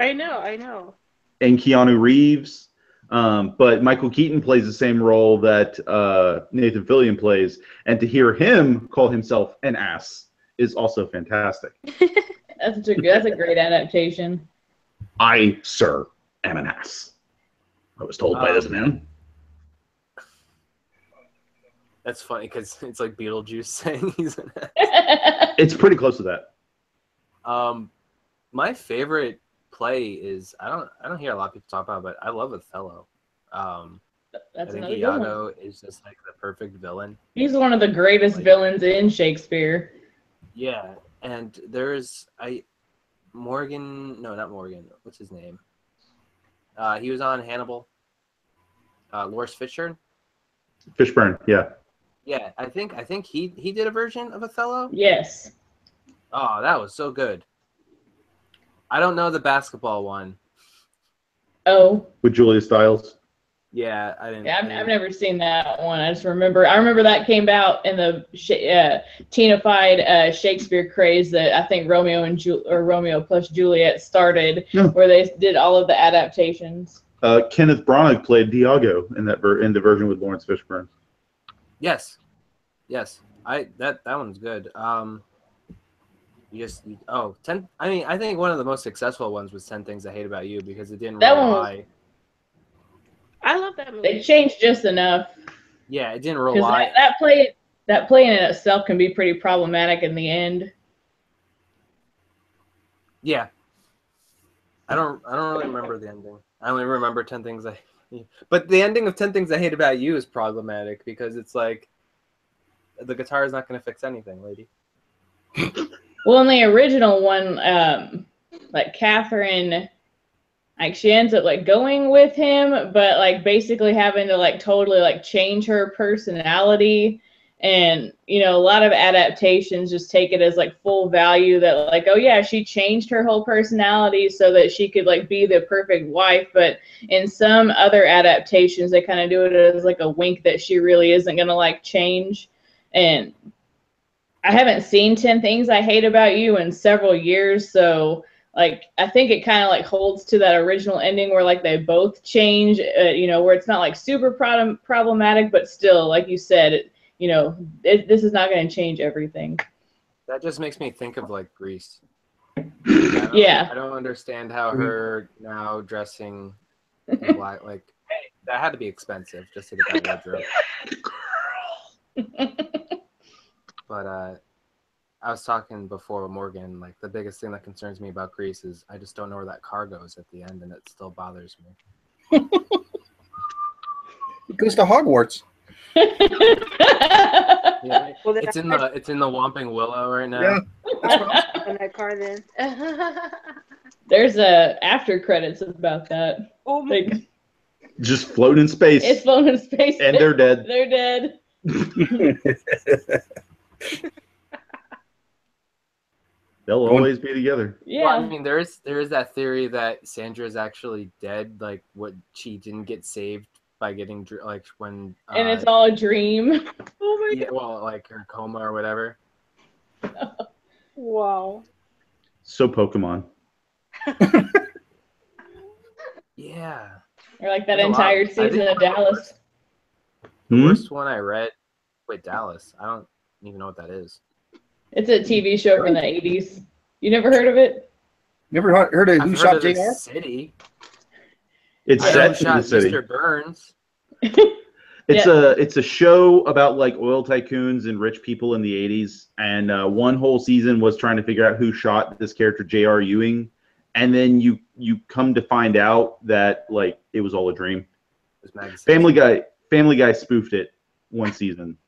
I know.
And Keanu Reeves. But Michael Keaton plays the same role that Nathan Fillion plays, and to hear him call himself an ass is also fantastic.
that's a great adaptation.
I, sir, am an ass. I was told by this man.
That's funny because it's like Beetlejuice saying he's an ass.
It's pretty close to that.
My favorite play is I don't hear a lot of people talk about it, but I love Othello. I
That's
think
another good one.
Iago is just like the perfect villain.
He's one of the greatest villains in Shakespeare.
Yeah, and there's Morgan. No, not Morgan. What's his name? He was on Hannibal. Lawrence Fishburne.
Fishburne, yeah.
Yeah, I think he did a version of Othello.
Yes.
Oh, that was so good. I don't know the basketball one.
Oh.
With Julia Stiles.
Yeah, I didn't.
Yeah, I've never seen that one. I remember that came out in the teenified Shakespeare craze that I think Romeo plus Juliet started, where they did all of the adaptations.
Kenneth Branagh played Iago in the version with Lawrence Fishburne.
Yes. That one's good. I think one of the most successful ones was 10 Things I Hate About You because it didn't rely.
I love that movie.
They changed just enough.
Yeah, it didn't rely.
That play in itself can be pretty problematic in the end.
Yeah. I don't really remember the ending. I only remember 10 Things I Hate. But the ending of 10 Things I Hate About You is problematic because it's like the guitar is not going to fix anything, lady.
Well, in the original one, like Catherine, like she ends up like going with him, but like basically having to like totally like change her personality. And, you know, a lot of adaptations just take it as like full value that like, oh yeah, she changed her whole personality so that she could like be the perfect wife. But in some other adaptations, they kind of do it as like a wink that she really isn't going to like change. And I haven't seen 10 Things I Hate About You in several years. So like, I think it kind of like holds to that original ending where like they both change, where it's not like super problematic, but still, like you said, this is not going to change everything.
That just makes me think of like Grease.
I
don't understand how her now dressing in black, like that had to be expensive just to get that wardrobe. But I was talking before with Morgan, like the biggest thing that concerns me about Grease is I just don't know where that car goes at the end, and it still bothers me.
It goes to Hogwarts.
Yeah, it's in the Whomping Willow right now.
Yeah, that's what
I'm in that car then.
There's after credits about that.
Oh my!
Like,
just floating in space.
It's floating in space.
And they're dead.
They're dead.
They'll always be together.
Yeah.
Well, I mean, there is that theory that Sandra is actually dead, like what she didn't get saved by getting like when.
And it's all a dream.
Oh my
God. Well, like her coma or whatever.
Wow.
So Pokemon.
Yeah.
Or like that entire season of Dallas.
The worst one I read. Wait, Dallas. I don't even know what that is.
It's a TV show from the 80s. You never heard of it?
Never heard of Who Shot JR?
City.
It's set in the city.
Mr. Burns.
It's a show about like oil tycoons and rich people in the 80s, and one whole season was trying to figure out who shot this character J.R. Ewing, and then you come to find out that like it was all a dream. Family Guy spoofed it one season.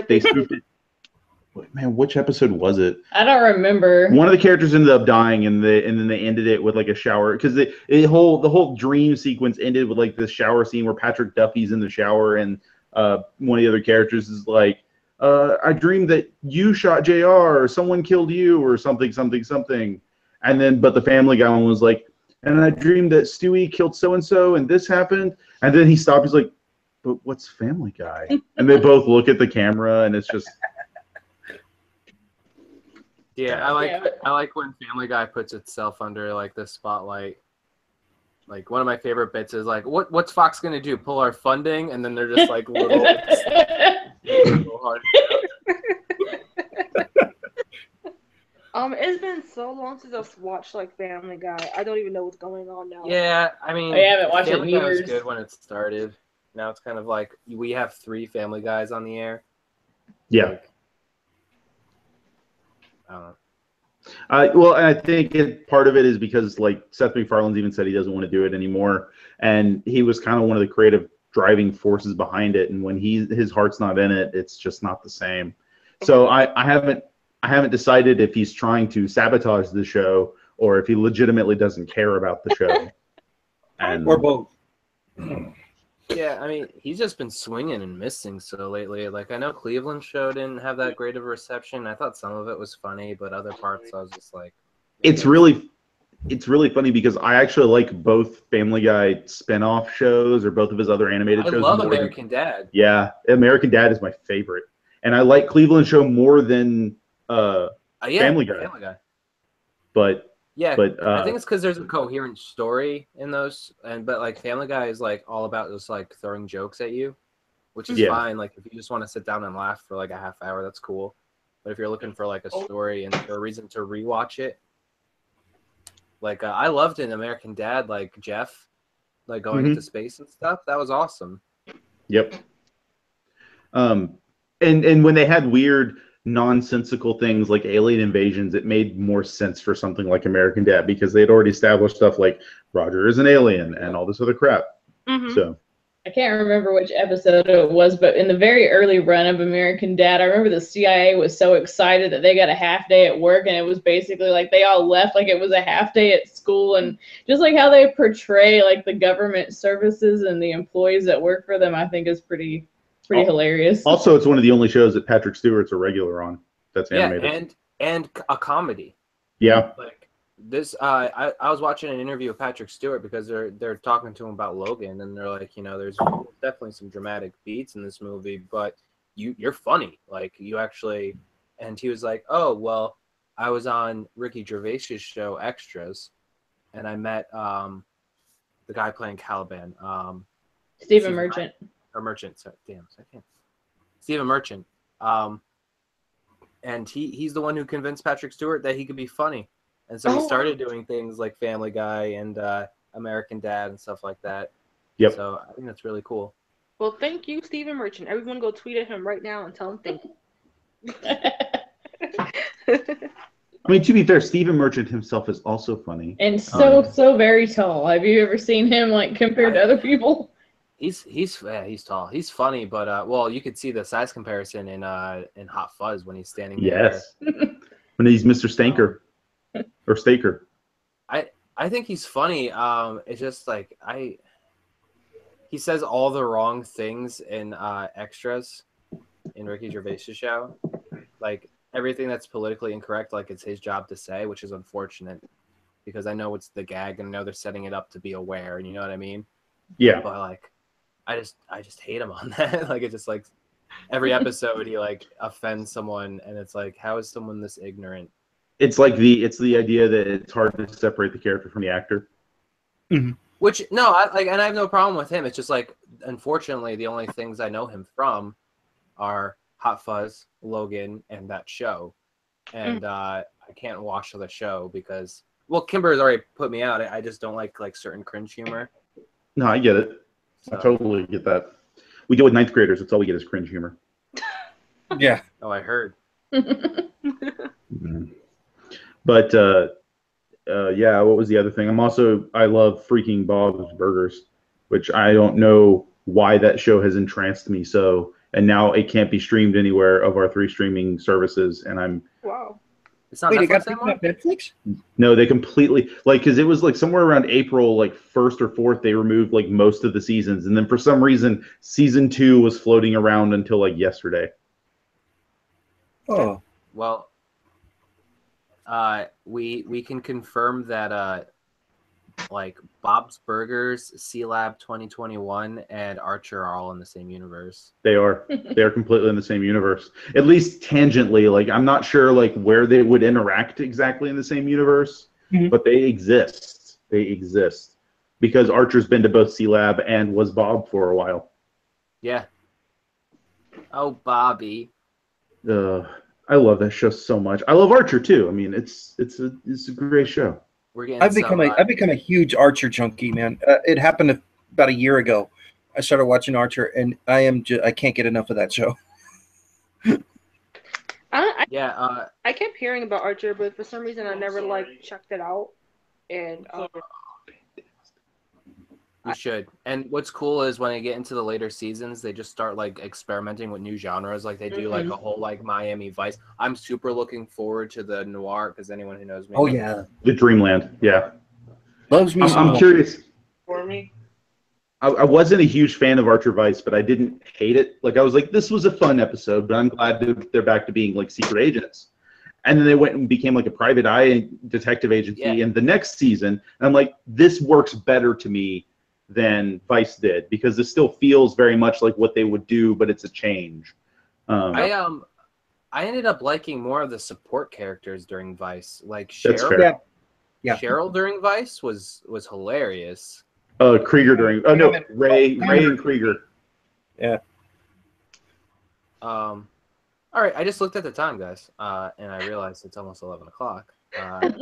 They spoofed it. Man, which episode was it?
I don't remember.
One of the characters ended up dying, and then they ended it with like a shower, because the whole dream sequence ended with like this shower scene where Patrick Duffy's in the shower, and one of the other characters is like, "I dreamed that you shot JR, or someone killed you, or something, and then but the Family Guy one was like, "And I dreamed that Stewie killed so and so, and this happened," and then he stopped. He's like, "But what's Family Guy?" And they both look at the camera, and it's just.
Yeah, I like when Family Guy puts itself under like the spotlight. Like one of my favorite bits is like, what's Fox gonna do? Pull our funding? And then they're just like little.
It's been so long since I've watched like Family Guy. I don't even know what's going on now.
Yeah, I mean,
I haven't watched it in
Family Guy was
years.
good when it started. Now it's kind of like we have 3 Family Guys on the air.
Yeah.
Like, I don't know.
Well, and I think part of it is because like Seth MacFarlane's even said he doesn't want to do it anymore, and he was kind of one of the creative driving forces behind it. And when his heart's not in it, it's just not the same. So I haven't decided if he's trying to sabotage the show or if he legitimately doesn't care about the show.
Or both.
Yeah, I mean, he's just been swinging and missing so lately. Like, I know Cleveland show didn't have that great of a reception. I thought some of it was funny, but other parts I was just like...
It's really funny because I actually like both Family Guy spin-off shows or both of his other animated shows.
I love American Dad.
Yeah, American Dad is my favorite. And I like Cleveland show more than Family Guy. But...
Yeah, I think it's because there's a coherent story in those, but like Family Guy is like all about just like throwing jokes at you, which is fine. Like if you just want to sit down and laugh for like a half hour, that's cool. But if you're looking for like a story and for a reason to rewatch it, like I loved in American Dad, like Jeff, like going into space and stuff. That was awesome.
Yep. And when they had weird, nonsensical things like alien invasions, it made more sense for something like American Dad because they had already established stuff like Roger is an alien and all this other crap. So
I can't remember which episode it was, but in the very early run of American Dad, I remember the CIA was so excited that they got a half day at work, and it was basically like they all left like it was a half day at school, and just like how they portray like the government services and the employees that work for them, I think is pretty hilarious.
Also, it's one of the only shows that Patrick Stewart's a regular on. That's animated.
and a comedy.
Yeah.
Like this, I was watching an interview with Patrick Stewart because they're talking to him about Logan, and they're like, you know, there's definitely some dramatic beats in this movie, but you're funny. Like you actually, and he was like, oh well, I was on Ricky Gervais's show Extras, and I met the guy playing Caliban,
Stephen Merchant.
Or Merchant, sorry, damn, I can't. Stephen Merchant, and he's the one who convinced Patrick Stewart that he could be funny, and so he started doing things like Family Guy and American Dad and stuff like that.
Yep.
So I think that's really cool.
Well, thank you, Stephen Merchant. Everyone, go tweet at him right now and tell him thank you.
I mean, to be fair, Stephen Merchant himself is also funny
and so very tall. Have you ever seen him like compared to other people?
He's tall. He's funny, but well, you could see the size comparison in Hot Fuzz when he's standing there.
Yes. When he's Mr. Stanker or Staker.
I think he's funny. It's just like he says all the wrong things in Extras in Ricky Gervais's show. Like everything that's politically incorrect, like it's his job to say, which is unfortunate because I know it's the gag and I know they're setting it up to be aware, and you know what I mean?
Yeah.
But like I just hate him on that. Like it's just like every episode he like offends someone, and it's like, how is someone this ignorant?
It's like the idea that it's hard to separate the character from the actor.
Mm-hmm.
Which no, and I have no problem with him. It's just like, unfortunately, the only things I know him from are Hot Fuzz, Logan, and that show, and I can't watch the show because Kimber has already put me out. I just don't like certain cringe humor.
No, I get it.
So.
I totally get that. We deal with ninth graders. That's all we get is cringe humor.
Yeah.
Oh, I heard.
Mhm. But yeah, what was the other thing? I love freaking Bob's Burgers, which I don't know why that show has entranced me so. And now it can't be streamed anywhere of our 3 streaming services, and I'm
Wow.
It's not
Wait, it got
Netflix
picked
anymore?
up Netflix?
no, they completely like because it was like somewhere around April, like 1st or 4th, they removed like most of the seasons, and then for some reason, season 2 was floating around until like yesterday.
Oh.
Well, we can confirm that like Bob's Burgers, C Lab 2021, and Archer are all in the same universe.
They are completely in the same universe, at least tangentially. Like I'm not sure like where they would interact exactly in the same universe, but they exist. They exist because Archer's been to both C Lab and was Bob for a while.
Yeah. Oh, Bobby.
I love that show so much. I love Archer too. I mean, it's a great show.
We're getting
I've become a huge Archer junkie, man. It happened about a year ago. I started watching Archer, and I can't get enough of that show.
I kept hearing about Archer, but for some reason I never like checked it out. And
you should. And what's cool is when they get into the later seasons, they just start like experimenting with new genres. Like they do like a whole like Miami Vice. I'm super looking forward to the noir because anyone who knows me.
Oh yeah,
the Dreamland. Yeah,
loves me.
I'm curious.
for me,
I wasn't a huge fan of Archer Vice, but I didn't hate it. Like I was like, this was a fun episode, but I'm glad they're back to being like secret agents. And then they went and became like a private eye detective agency in the next season. And I'm like, this works better to me than Vice did because this still feels very much like what they would do, but it's a change.
I ended up liking more of the support characters during Vice, like
That's
Cheryl.
fair.
Yeah.
Cheryl during Vice was hilarious.
Krieger during Ray and Krieger.
Yeah.
All right, I just looked at the time, guys, and I realized it's almost 11 o'clock.
that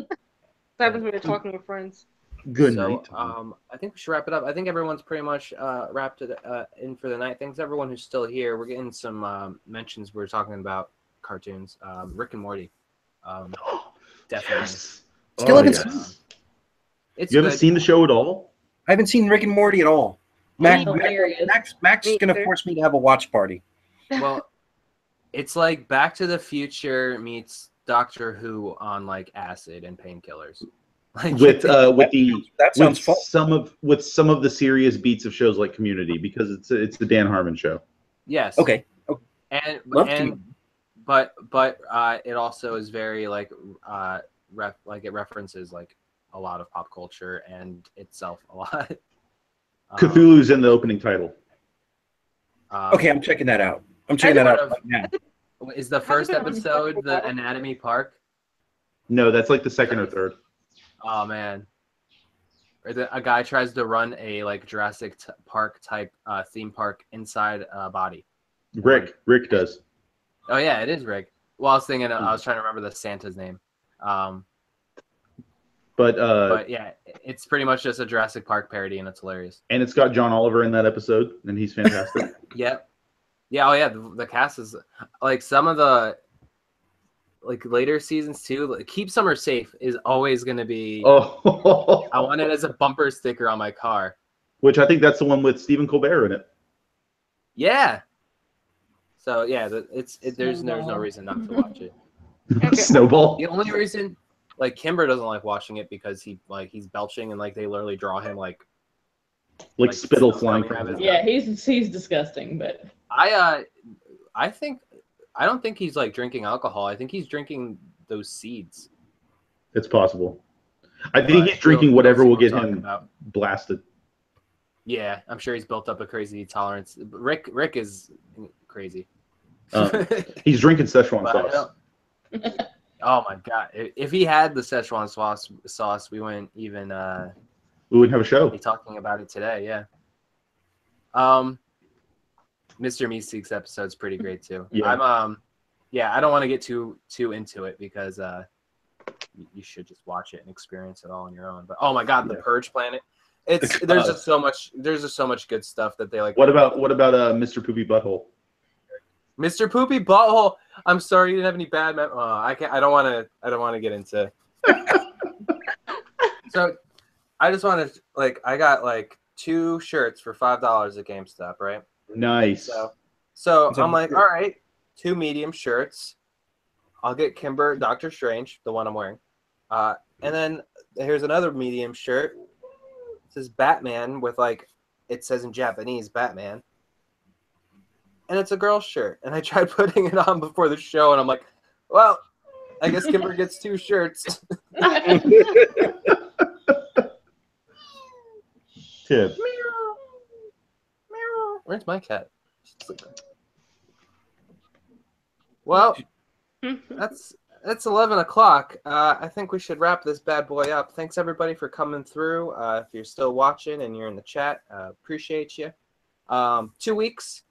happens when you're talking with friends.
Good
So,
night.
I think we should wrap it up. I think everyone's pretty much wrapped it in for the night. Thanks everyone who's still here. We're getting some mentions. We're talking about cartoons. Rick and Morty. Definitely.
Yes.
Still haven't seen.
It's
You haven't
good.
seen the show at all?
I haven't seen Rick and Morty at all. Max is gonna
either.
force me to have a watch party.
Well, it's like Back to the Future meets Doctor Who on like acid and painkillers. Like
With
That sounds fun.
with some of the serious beats of shows like Community because it's the Dan Harmon show.
yes.
Okay.
And
Love to.
and but it also is very like it references like a lot of pop culture and itself a lot.
Cthulhu's in the opening title.
Okay, I'm checking that out. I'm checking that out right now.
Is the first episode the Anatomy Park?
No, that's like the second or third.
Oh man, a guy tries to run a like Jurassic Park type theme park inside a body.
Rick does.
Oh yeah, it is Rick. Well, I was thinking, I was trying to remember the Santa's name. But yeah, it's pretty much just a Jurassic Park parody, and it's hilarious.
And it's got John Oliver in that episode, and he's fantastic.
Yep. Yeah. Oh yeah. The cast is like some of the like later seasons too. Like, Keep Summer Safe is always going to be.
Oh,
I want it as a bumper sticker on my car.
Which I think that's the one with Stephen Colbert in it.
Yeah. So yeah, there's no reason not to watch it.
Okay.
Snowball.
The only reason, like Kimber doesn't like watching it because he's belching and like they literally draw him like
spittle
stuff
flying
coming out
from
of
his
his
Yeah, he's disgusting, but
I don't think he's like drinking alcohol. I think he's drinking those seeds.
It's possible. I think he's drinking whatever will get him blasted.
Yeah, I'm sure he's built up a crazy tolerance. Rick is crazy.
He's drinking Szechuan sauce.
Oh my god! If he had the Szechuan sauce, we wouldn't even
we wouldn't have a show.
be talking about it today. Yeah. Mr. Meeseeks episode's pretty great too.
Yeah.
I don't want to get too into it because you should just watch it and experience it all on your own. But oh my god, the Purge Planet. There's just so much good stuff that they like.
What about Mr. Poopy Butthole?
Mr. Poopy Butthole? I'm sorry, you didn't have any bad I don't want to get into. So I just want to I got 2 shirts for $5 at GameStop, right?
Nice.
So I'm like, all right, 2 medium shirts. I'll get Kimber Doctor Strange, the one I'm wearing. And then here's another medium shirt. It says Batman with it says in Japanese Batman. And it's a girl's shirt. And I tried putting it on before the show, and I'm like, well, I guess Kimber gets 2 shirts.
Tip.
Where's my cat? Well, that's 11 o'clock. I think we should wrap this bad boy up. Thanks everybody for coming through. If you're still watching and you're in the chat, appreciate you. 2 weeks,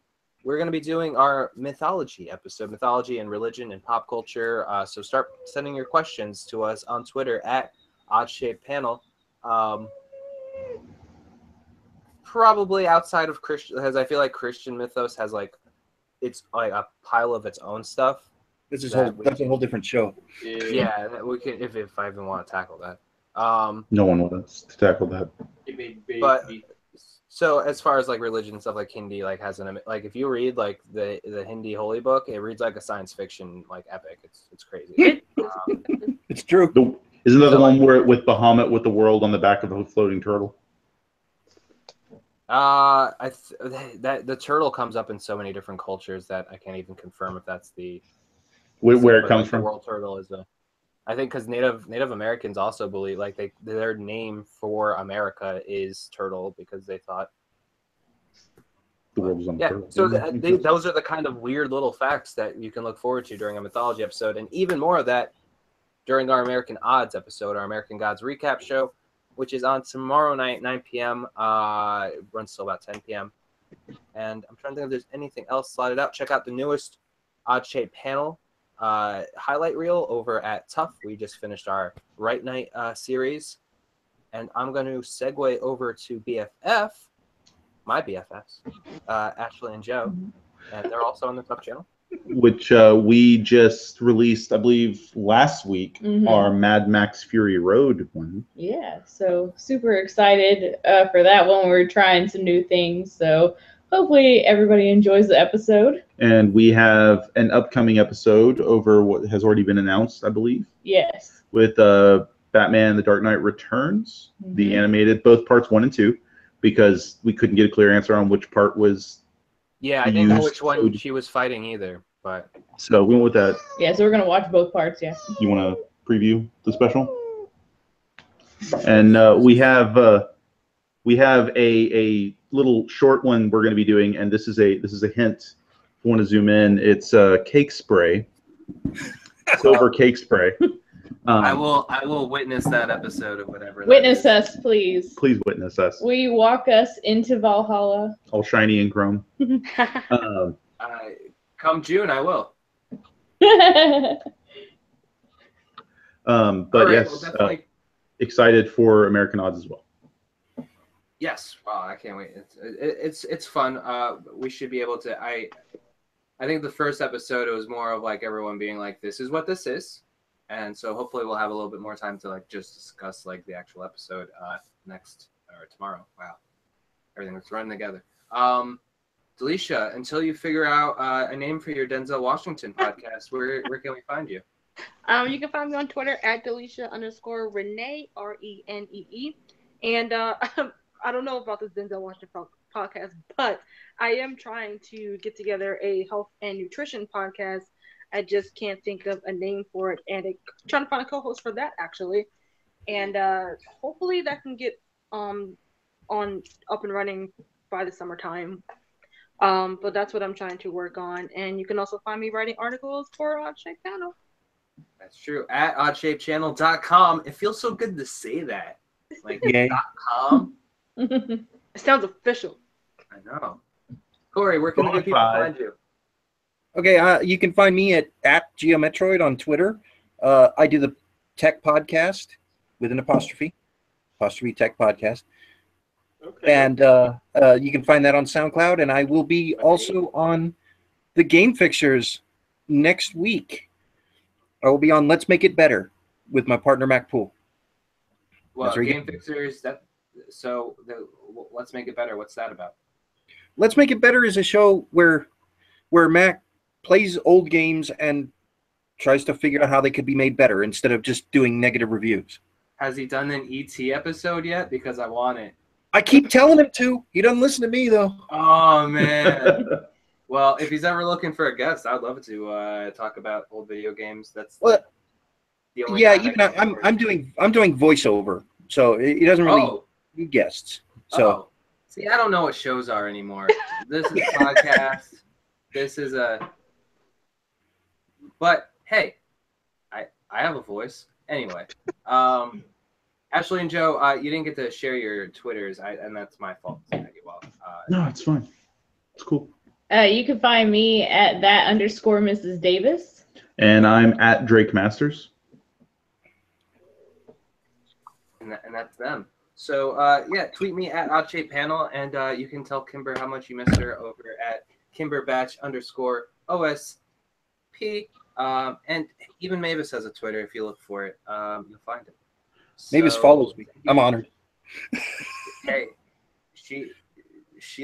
we're going to be doing our mythology episode, mythology and religion and pop culture. So start sending your questions to us on Twitter at OddShapePanel. Probably outside of Christian, because I feel like Christian mythos has it's a pile of its own stuff.
That's a whole different show.
Yeah, we can if I even want to tackle that.
No one wants to tackle that.
But so as far as religion and stuff, Hindi has an if you read the Hindi holy book, it reads like a science fiction epic. It's crazy.
It's true.
Isn't that the one where with Bahamut with the world on the back of the floating turtle?
That the turtle comes up in so many different cultures that I can't even confirm if that's
where it comes from.
The world turtle is I think because Native Americans also believe their name for America is turtle because they thought
the world was on
yeah.
turtle.
So those are the kind of weird little facts that you can look forward to during a mythology episode, and even more of that during our American Odds episode, our American Gods recap show, which is on tomorrow night, 9 p.m. It runs till about 10 p.m. And I'm trying to think if there's anything else slotted out. Check out the newest Odd Shape Panel highlight reel over at Tough. We just finished our Right Night series. And I'm going to segue over to BFF, my BFFs, Ashley and Joe. And they're also on the Tough channel.
Which we just released, I believe, last week, our Mad Max Fury Road one.
Yeah, so super excited for that one. We're trying some new things, so hopefully everybody enjoys the episode.
And we have an upcoming episode over what has already been announced, I believe.
Yes.
With Batman The Dark Knight Returns, the animated, both parts 1 and 2, because we couldn't get a clear answer on which part was
yeah, I didn't know which one she was fighting either, but
so we went with that.
Yeah, so we're gonna watch both parts. Yeah.
You want to preview the special? And we have a little short one we're going to be doing, and this is a hint. If you want to zoom in, it's cake spray, silver cake spray.
I will witness that episode of whatever.
Witness us, please.
Please witness us.
Will you walk us into Valhalla?
All shiny and chrome.
Come June, I will.
But
right,
yes,
well,
excited for American Odds as well.
Yes, wow, I can't wait. It's fun. We should be able to. I think the first episode it was more of everyone being like, "This is what this is." And so hopefully we'll have a little bit more time to just discuss the actual episode next or tomorrow. Wow, everything's running together. Delisha, until you figure out a name for your Denzel Washington podcast, where can we find you?
You can find me on Twitter at Delisha_Renee RENEE. And I don't know about this Denzel Washington podcast, but I am trying to get together a health and nutrition podcast. I just can't think of a name for it, and trying to find a co-host for that actually, and hopefully that can get up and running by the summertime. But that's what I'm trying to work on, and you can also find me writing articles for Odd Shape Channel.
That's true, at oddshapechannel.com. It feels so good to say that, .com.
It sounds official.
I know. Corey, where can the good people find you?
Okay, you can find me at Geometroid on Twitter. I do the Tech Podcast with an apostrophe Tech Podcast.
Okay.
And you can find that on SoundCloud. And I will be also on the Game Fixers next week. I will be on Let's Make It Better with my partner Mac Poole.
Well,
That's
Game Fixers. Let's Make It Better. What's that about?
Let's Make It Better is a show where Mac plays old games and tries to figure out how they could be made better instead of just doing negative reviews.
Has he done an ET episode yet? Because I want it.
I keep telling him to. He doesn't listen to me though.
Oh man. Well, if he's ever looking for a guest, I'd love to talk about old video games. That's
Well,
the only
yeah.
time I
Even
can
I'm doing voiceover, so he doesn't really
Oh,
need guests. So
see, I don't know what shows are anymore. This is a podcast. This is a. But hey, I have a voice anyway. Ashley and Joe, you didn't get to share your Twitters, and that's my fault.
No, it's fine. It's cool.
You can find me at @Mrs. Davis.
And I'm at Drake Masters.
And that's them. So yeah, tweet me at OddShapePanel, and you can tell Kimber how much you missed her over at KimberBatch_OSP. And even Mavis has a Twitter. If you look for it, you'll find it.
Mavis follows me. I'm honored.
Hey, she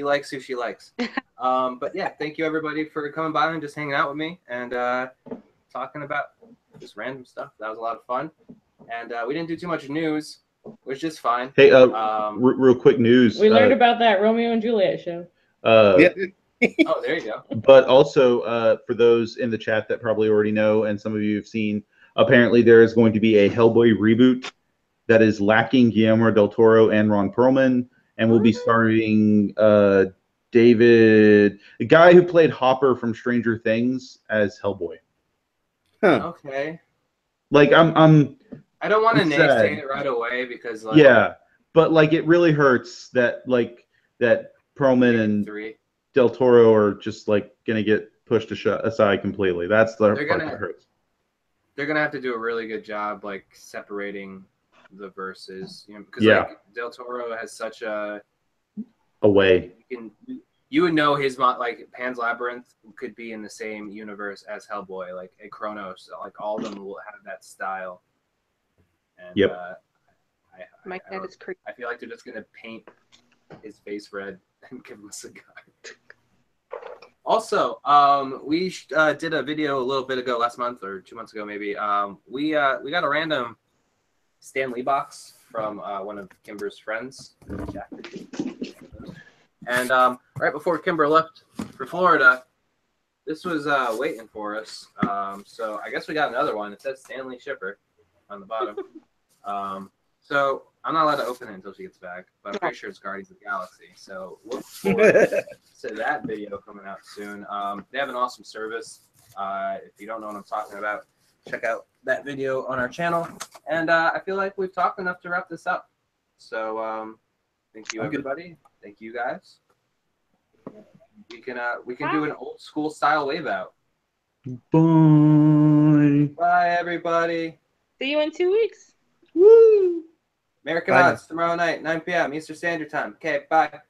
likes who she likes. But yeah, thank you everybody for coming by and just hanging out with me and talking about just random stuff. That was a lot of fun. And we didn't do too much news, which is fine.
Hey, real quick news.
We learned about that Romeo and Juliet show.
Yeah.
Oh, there you go.
But also, for those in the chat that probably already know, and some of you have seen, apparently there is going to be a Hellboy reboot that is lacking Guillermo del Toro and Ron Perlman, and will be starring David, the guy who played Hopper from Stranger Things, as Hellboy.
Huh.
Okay.
Like I don't
want to naysay it right away because like,
yeah, but like it really hurts that that Perlman and Del Toro are just like gonna get pushed aside completely. That's the part that hurts.
They're gonna have to do a really good job like separating the verses, you know, because like Del Toro has such a
way.
You would know his like Pan's Labyrinth could be in the same universe as Hellboy, like a Chronos, like all of them will have that style. And,
My cat is crazy.
I feel like they're just gonna paint his face red and give him a cigar. Also, we did a video a little bit ago, last month or 2 months ago, maybe. We got a random Stan Lee box from one of Kimber's friends, Jack. And right before Kimber left for Florida, this was waiting for us. So I guess we got another one. It says Stanley Shipper on the bottom. So I'm not allowed to open it until she gets back, but I'm pretty sure it's Guardians of the Galaxy. So look forward to that video coming out soon. They have an awesome service. If you don't know what I'm talking about, check out that video on our channel. And I feel like we've talked enough to wrap this up. So thank you, everybody. Thank you, guys. We can do an old school style wave out.
Bye.
Bye, everybody.
See you in 2 weeks.
Woo! American Odds tomorrow night, 9 p.m. Eastern Standard Time. Okay, bye.